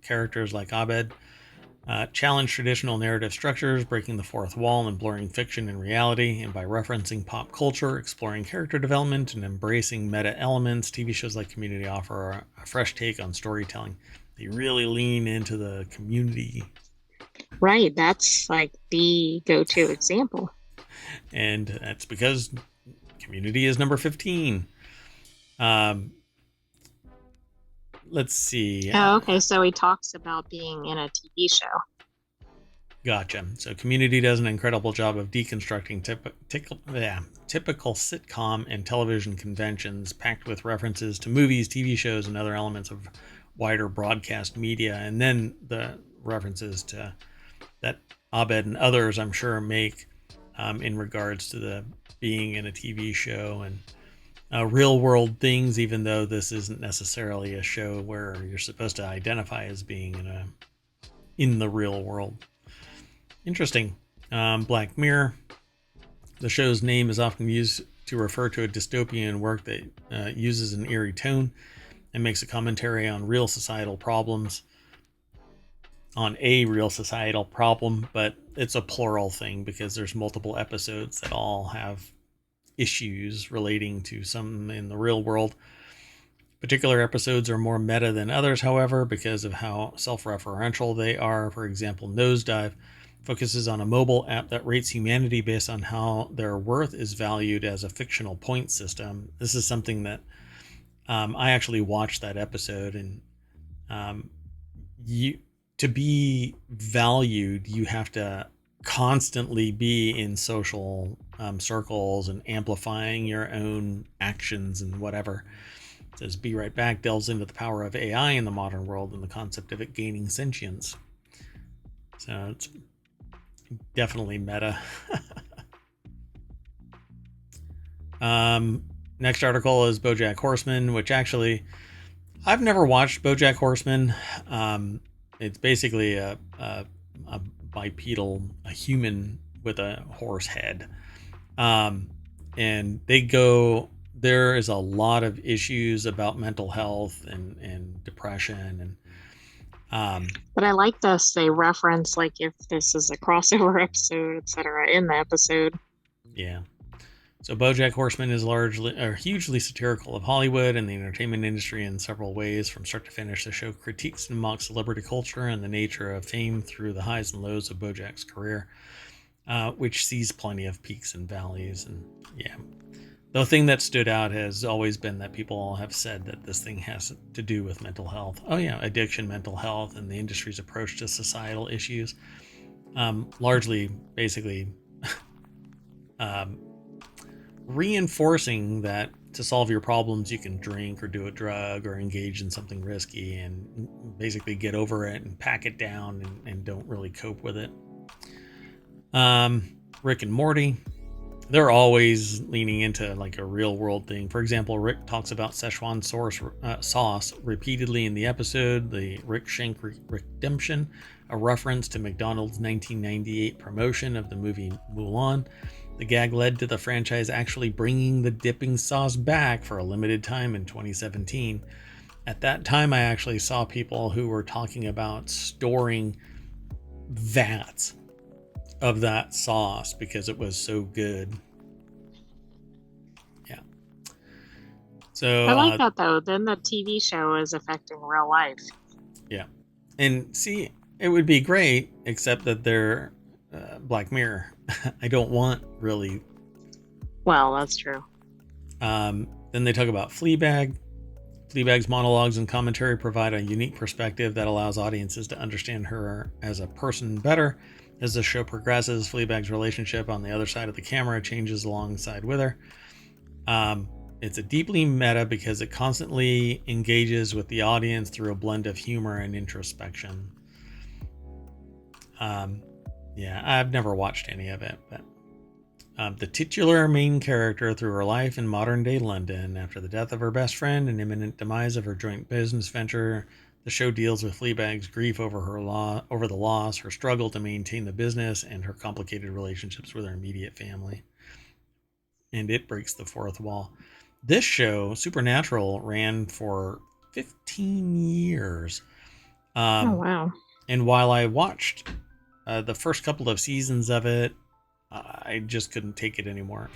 Characters like Abed challenge traditional narrative structures, breaking the fourth wall and blurring fiction and reality. And by referencing pop culture, exploring character development, and embracing meta elements, TV shows like Community offer a fresh take on storytelling. They really lean into the community. Right, that's like the go-to example. And that's because Community is number 15. Let's see. Oh, okay. So he talks about being in a TV show. Gotcha. So Community does an incredible job of deconstructing typical sitcom and television conventions, packed with references to movies, TV shows, and other elements of wider broadcast media. And then the references to that Abed and others, I'm sure, make in regards to the being in a TV show and real world things, even though this isn't necessarily a show where you're supposed to identify as being in the real world. Interesting. Black Mirror. The show's name is often used to refer to a dystopian work that uses an eerie tone and makes a commentary on real societal problems. On a real societal problem, but it's a plural thing because there's multiple episodes that all have issues relating to something in the real world. Particular episodes are more meta than others, however, because of how self-referential they are. For example, Nosedive focuses on a mobile app that rates humanity based on how their worth is valued as a fictional point system. This is something that I actually watched that episode, and to be valued, you have to constantly be in social circles and amplifying your own actions and whatever. It says Be Right Back delves into the power of AI in the modern world and the concept of it gaining sentience. So it's definitely meta. Next article is BoJack Horseman, which actually I've never watched BoJack Horseman. It's basically a bipedal, a human with a horse head. And there is a lot of issues about mental health and depression. But I like this. They reference like if this is a crossover episode, etc., in the episode. Yeah. So BoJack Horseman is hugely satirical of Hollywood and the entertainment industry in several ways. From start to finish, the show critiques and mocks celebrity culture and the nature of fame through the highs and lows of BoJack's career, which sees plenty of peaks and valleys. And yeah, the thing that stood out has always been that people have said that this thing has to do with mental health. Oh yeah, addiction, mental health, and the industry's approach to societal issues. Largely, basically, reinforcing that to solve your problems you can drink or do a drug or engage in something risky and basically get over it and pack it down and don't really cope with it. Rick and Morty, they're always leaning into like a real world thing. For example, Rick talks about Szechuan sauce repeatedly in the episode, the Rick Shank Redemption, a reference to McDonald's 1998 promotion of the movie Mulan. The gag led to the franchise actually bringing the dipping sauce back for a limited time in 2017. At that time, I actually saw people who were talking about storing vats of that sauce because it was so good. Yeah. So I like that though. Then the TV show is affecting real life. Yeah. And see, it would be great, except that they're Black Mirror. I don't want really. Well, that's true. Then they talk about Fleabag. Fleabag's monologues and commentary provide a unique perspective that allows audiences to understand her as a person better. As the show progresses, Fleabag's relationship on the other side of the camera changes alongside with her. It's a deeply meta because it constantly engages with the audience through a blend of humor and introspection. Yeah, I've never watched any of it, but the titular main character through her life in modern-day London after the death of her best friend and imminent demise of her joint business venture. The show deals with Fleabag's grief over the loss, her struggle to maintain the business, and her complicated relationships with her immediate family. And it breaks the fourth wall. This show, Supernatural, ran for 15 years. Oh, wow. And while I watched the first couple of seasons of it, I just couldn't take it anymore.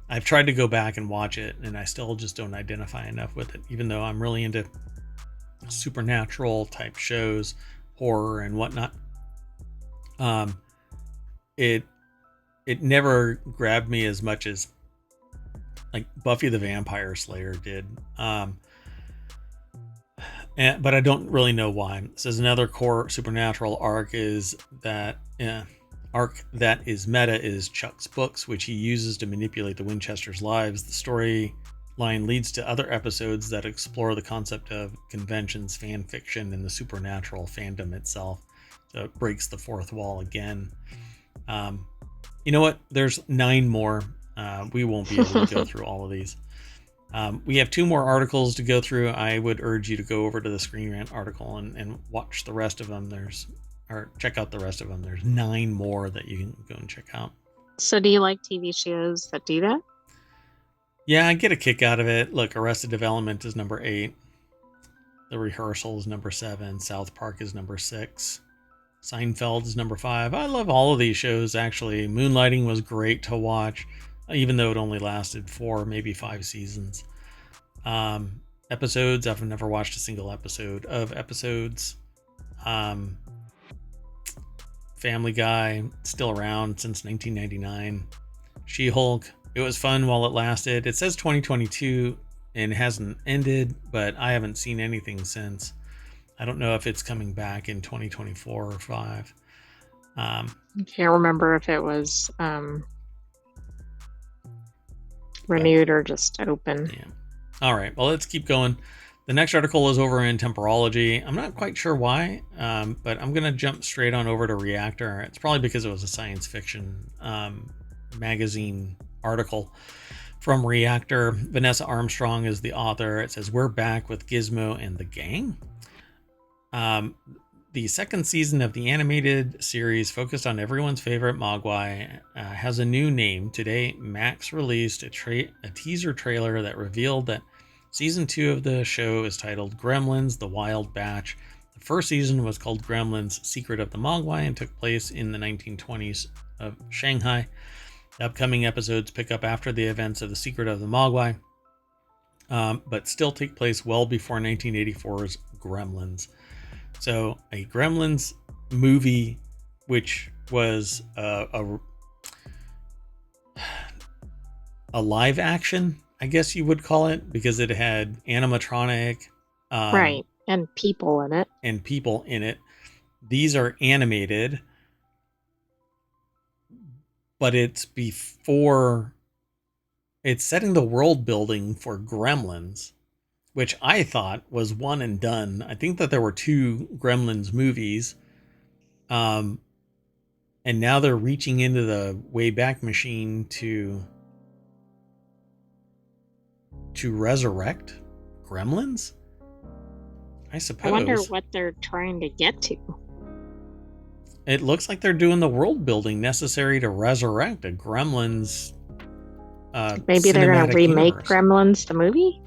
I've tried to go back and watch it, and I still just don't identify enough with it, even though I'm really into supernatural type shows, horror and whatnot. It never grabbed me as much as like Buffy the Vampire Slayer did. But I don't really know why. It says another core supernatural arc is that meta is Chuck's books, which he uses to manipulate the Winchesters' lives. The storyline leads to other episodes that explore the concept of conventions, fan fiction, and the supernatural fandom itself. So it breaks the fourth wall again. You know what? There's 9 more. We won't be able to go through all of these. We have 2 more articles to go through. I would urge you to go over to the Screen Rant article and watch the rest of them. Or check out the rest of them. There's 9 more that you can go and check out. So do you like TV shows that do that? Yeah, I get a kick out of it. Look, Arrested Development is number 8. The Rehearsal is number 7. South Park is number 6. Seinfeld is number 5. I love all of these shows, actually. Moonlighting was great to watch, even though it only lasted 4, maybe 5 seasons. Episodes, I've never watched a single episode of Episodes. Family Guy, still around since 1999. She-Hulk, it was fun while it lasted. It says 2022 and hasn't ended, but I haven't seen anything since. I don't know if it's coming back in 2024 or 5. I can't remember if it was renewed or just open. Yeah. All right, well, let's keep going. The next article is over in Temporology. I'm not quite sure why, but I'm going to jump straight on over to Reactor. It's probably because it was a science fiction magazine article from Reactor. Vanessa Armstrong is the author. It says, "We're back with Gizmo and the gang." The second season of the animated series, focused on everyone's favorite Mogwai, has a new name. Today, Max released a teaser trailer that revealed that Season 2 of the show is titled Gremlins, The Wild Batch. The first season was called Gremlins, Secret of the Mogwai, and took place in the 1920s of Shanghai. The upcoming episodes pick up after the events of The Secret of the Mogwai, but still take place well before 1984's Gremlins. So a Gremlins movie, which was a live action, I guess you would call it, because it had animatronic, right, and people in it. These are animated, but it's setting the world building for Gremlins, which I thought was one and done. I think that there were 2 Gremlins movies, and now they're reaching into the Wayback Machine to resurrect Gremlins, I suppose. I wonder what they're trying to get to. It looks like they're doing the world building necessary to resurrect a Gremlins. Maybe they're going to remake universe. Gremlins, the movie?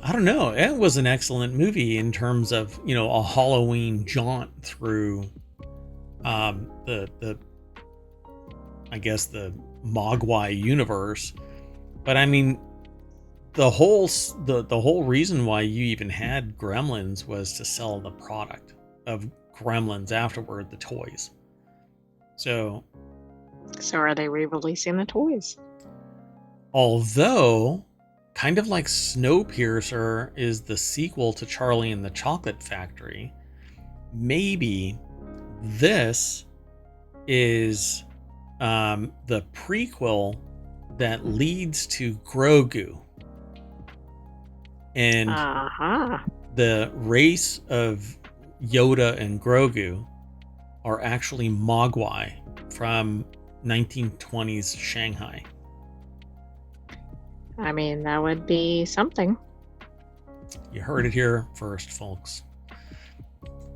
I don't know. It was an excellent movie in terms of, a Halloween jaunt through the Mogwai universe. But I mean, the whole reason why you even had Gremlins was to sell the product of Gremlins afterward, the toys. So are they re-releasing the toys? Although kind of like Snowpiercer is the sequel to Charlie and the Chocolate Factory, maybe this is the prequel that leads to Grogu. And the race of Yoda and Grogu are actually Mogwai from 1920s Shanghai. I mean, that would be something. You heard it here first, folks.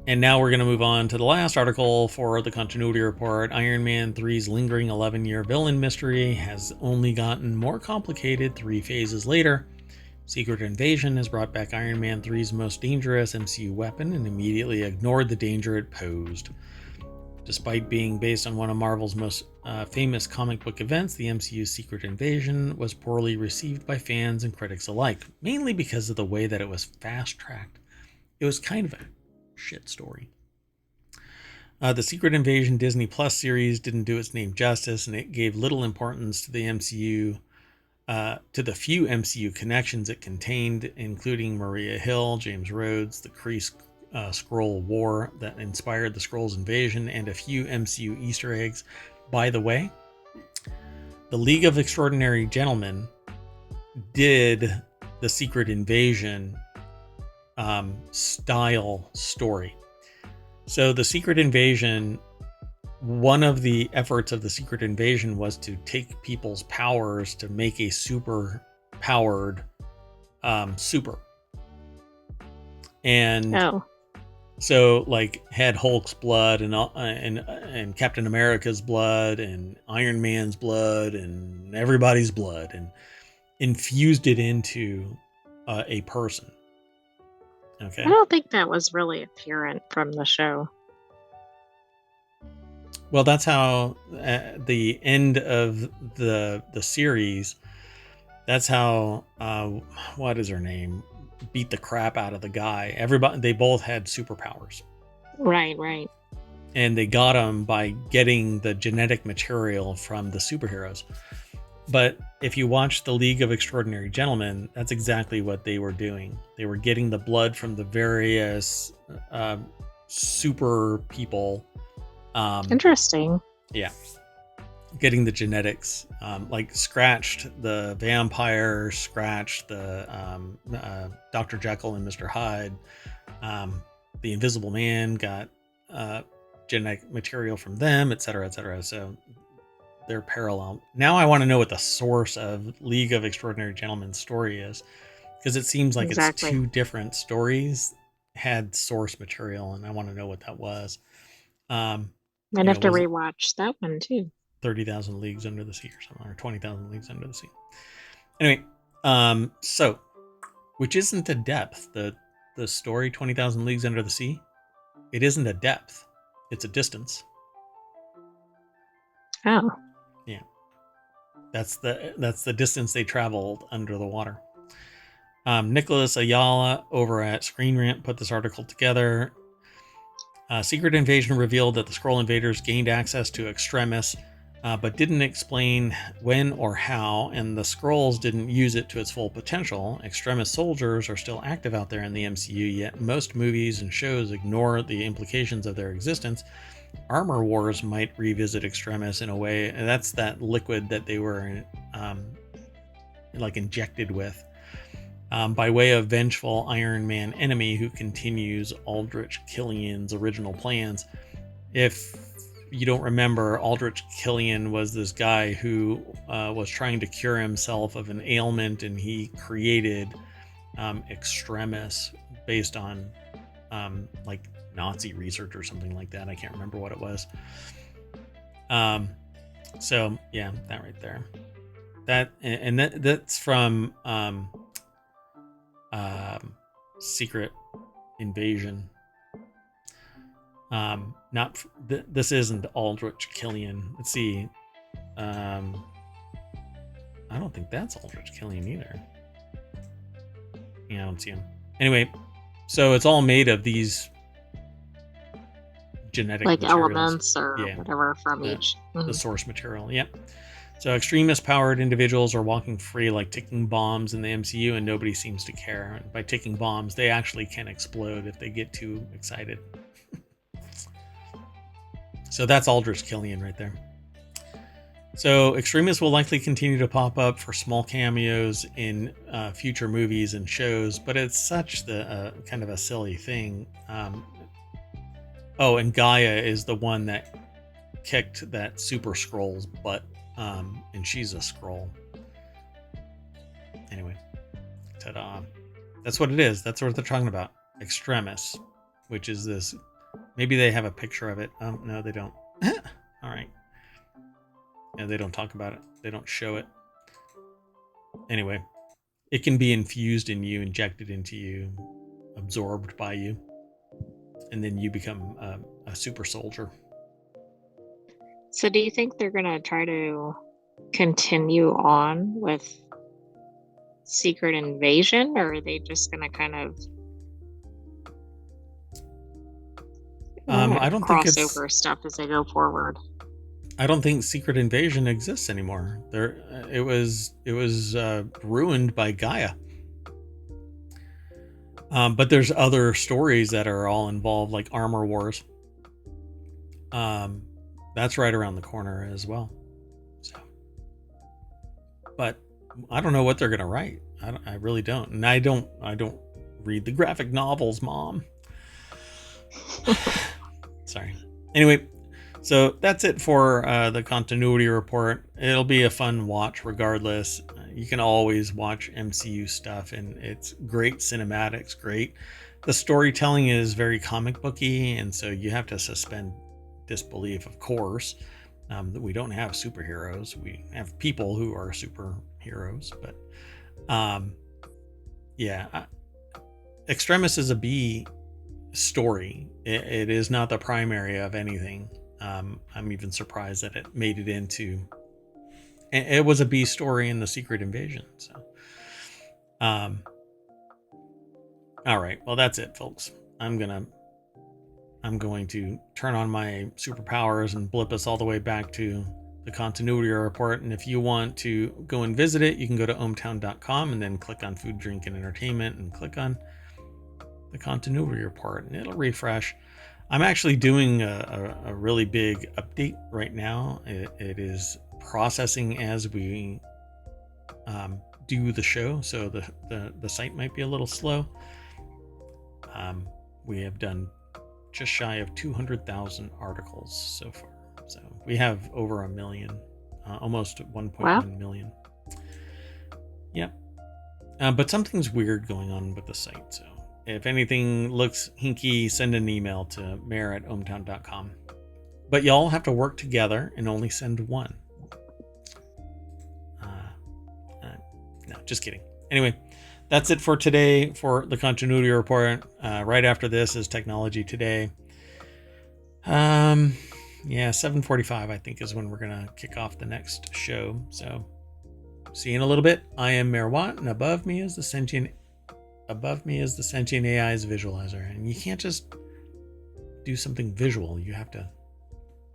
And now we're going to move on to the last article for the continuity report. Iron Man 3's lingering 11-year villain mystery has only gotten more complicated 3 phases later. Secret Invasion has brought back Iron Man 3's most dangerous MCU weapon and immediately ignored the danger it posed. Despite being based on one of Marvel's most famous comic book events, the MCU's Secret Invasion was poorly received by fans and critics alike, mainly because of the way that it was fast-tracked. It was kind of a shit story. The Secret Invasion Disney Plus series didn't do its name justice, and it gave little importance to the MCU, to the few MCU connections it contained, including Maria Hill, James Rhodes, the Kree Skrull War that inspired the Skrulls invasion, and a few MCU Easter eggs. By the way, the League of Extraordinary Gentlemen did the Secret Invasion style story. So the Secret Invasion, one of the efforts of the Secret Invasion was to take people's powers to make a super powered super. And so like had Hulk's blood and Captain America's blood and Iron Man's blood and everybody's blood and infused it into a person. Okay. I don't think that was really apparent from the show. Well, that's how at the end of the series, that's how what is her name, beat the crap out of the guy. Everybody, they both had superpowers. Right. And they got them by getting the genetic material from the superheroes. But if you watch the League of Extraordinary Gentlemen, that's exactly what they were doing. They were getting the blood from the various super people. Interesting. Yeah. Getting the genetics, like scratched the vampire, scratched the Dr. Jekyll and Mr. Hyde. The Invisible Man got genetic material from them, etc., etc. So they're parallel. Now I want to know what the source of League of Extraordinary Gentlemen's story is, because it seems like it's 2 different stories had source material, and I want to know what that was. I'd have to rewatch that one too. 30,000 Leagues Under the Sea or something, or 20,000 Leagues Under the Sea. Anyway, so which isn't a depth. The story 20,000 Leagues Under the Sea, it isn't a depth. It's a distance. Oh. Yeah. That's the distance they traveled under the water. Nicholas Ayala over at Screen Rant put this article together. Secret Invasion revealed that the Skrull invaders gained access to Extremis, but didn't explain when or how, and the Skrulls didn't use it to its full potential. Extremis soldiers are still active out there in the MCU, yet most movies and shows ignore the implications of their existence. Armor Wars might revisit Extremis in a way, and that's that liquid that they were like injected with. By way of vengeful Iron Man enemy who continues Aldrich Killian's original plans. If you don't remember, Aldrich Killian was this guy who was trying to cure himself of an ailment, and he created Extremis based on like Nazi research or something like that. I can't remember what it was. So yeah, that right there. That's from Secret Invasion. This isn't Aldrich Killian. Let's see. I don't think that's Aldrich Killian either. Yeah, I don't see him. Anyway, so it's all made of these genetic like materials. elements or whatever from each. The source material. Yeah. So extremist-powered individuals are walking free like ticking bombs in the MCU, and nobody seems to care. And by ticking bombs, they actually can explode if they get too excited. So that's Aldrich Killian right there. So extremists will likely continue to pop up for small cameos in future movies and shows, but it's such the kind of a silly thing. Oh, and Gaia is the one that kicked that Super Skrull's butt, and she's a Skrull. Anyway, ta-da. That's what it is. That's what they're talking about. Extremis, which is this. Maybe they have a picture of it. No, they don't. All right. Yeah, they don't talk about it. They don't show it. Anyway, it can be infused in you, injected into you, absorbed by you, and then you become a super soldier. So do you think they're going to try to continue on with Secret Invasion, or are they just going to kind of I don't think it's crossover stuff as they go forward? I don't think Secret Invasion exists anymore. It was ruined by Gaia. But there's other stories that are all involved, like Armor Wars. That's right around the corner as well. So, but I don't know what they're gonna write. I really don't, and I don't read the graphic novels, Mom. Sorry. Anyway, so that's it for the continuity report. It'll be a fun watch regardless. You can always watch MCU stuff, and it's great cinematics, great. The storytelling is very comic booky, and so you have to suspend disbelief, of course. That we don't have superheroes. We have people who are superheroes, but yeah. Extremis is a B story. It is not the primary of anything. I'm even surprised that it made it into. It was a B story in the Secret Invasion. So, all right. Well, that's it, folks. I'm going to turn on my superpowers and blip us all the way back to the continuity report. And if you want to go and visit it, you can go to ohmtown.com and then click on food, drink, and entertainment and click on the continuity report, and it'll refresh. I'm actually doing a really big update right now. It is processing as we do the show, so the site might be a little slow. We have done just shy of 200,000 articles so far, so we have over 1 million, almost 1.1 million. Yep. But something's weird going on with the site, so if anything looks hinky, send an email to mayor@ohmtown.com. But y'all have to work together and only send one. No, just kidding. Anyway, that's it for today for the continuity report. Right after this is Technology Today. Yeah, 7:45 I think is when we're gonna kick off the next show. So see you in a little bit. I am Mayor Watt, and above me is the sentient AI's visualizer, and you can't just do something visual. You have to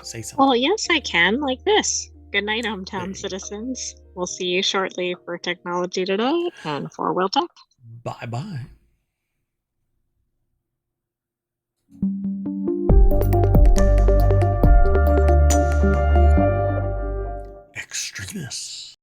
say something. Well, yes, I can, like this. Good night, hometown citizens. We'll see you shortly for Technology Today and for Will Tech. Bye-bye.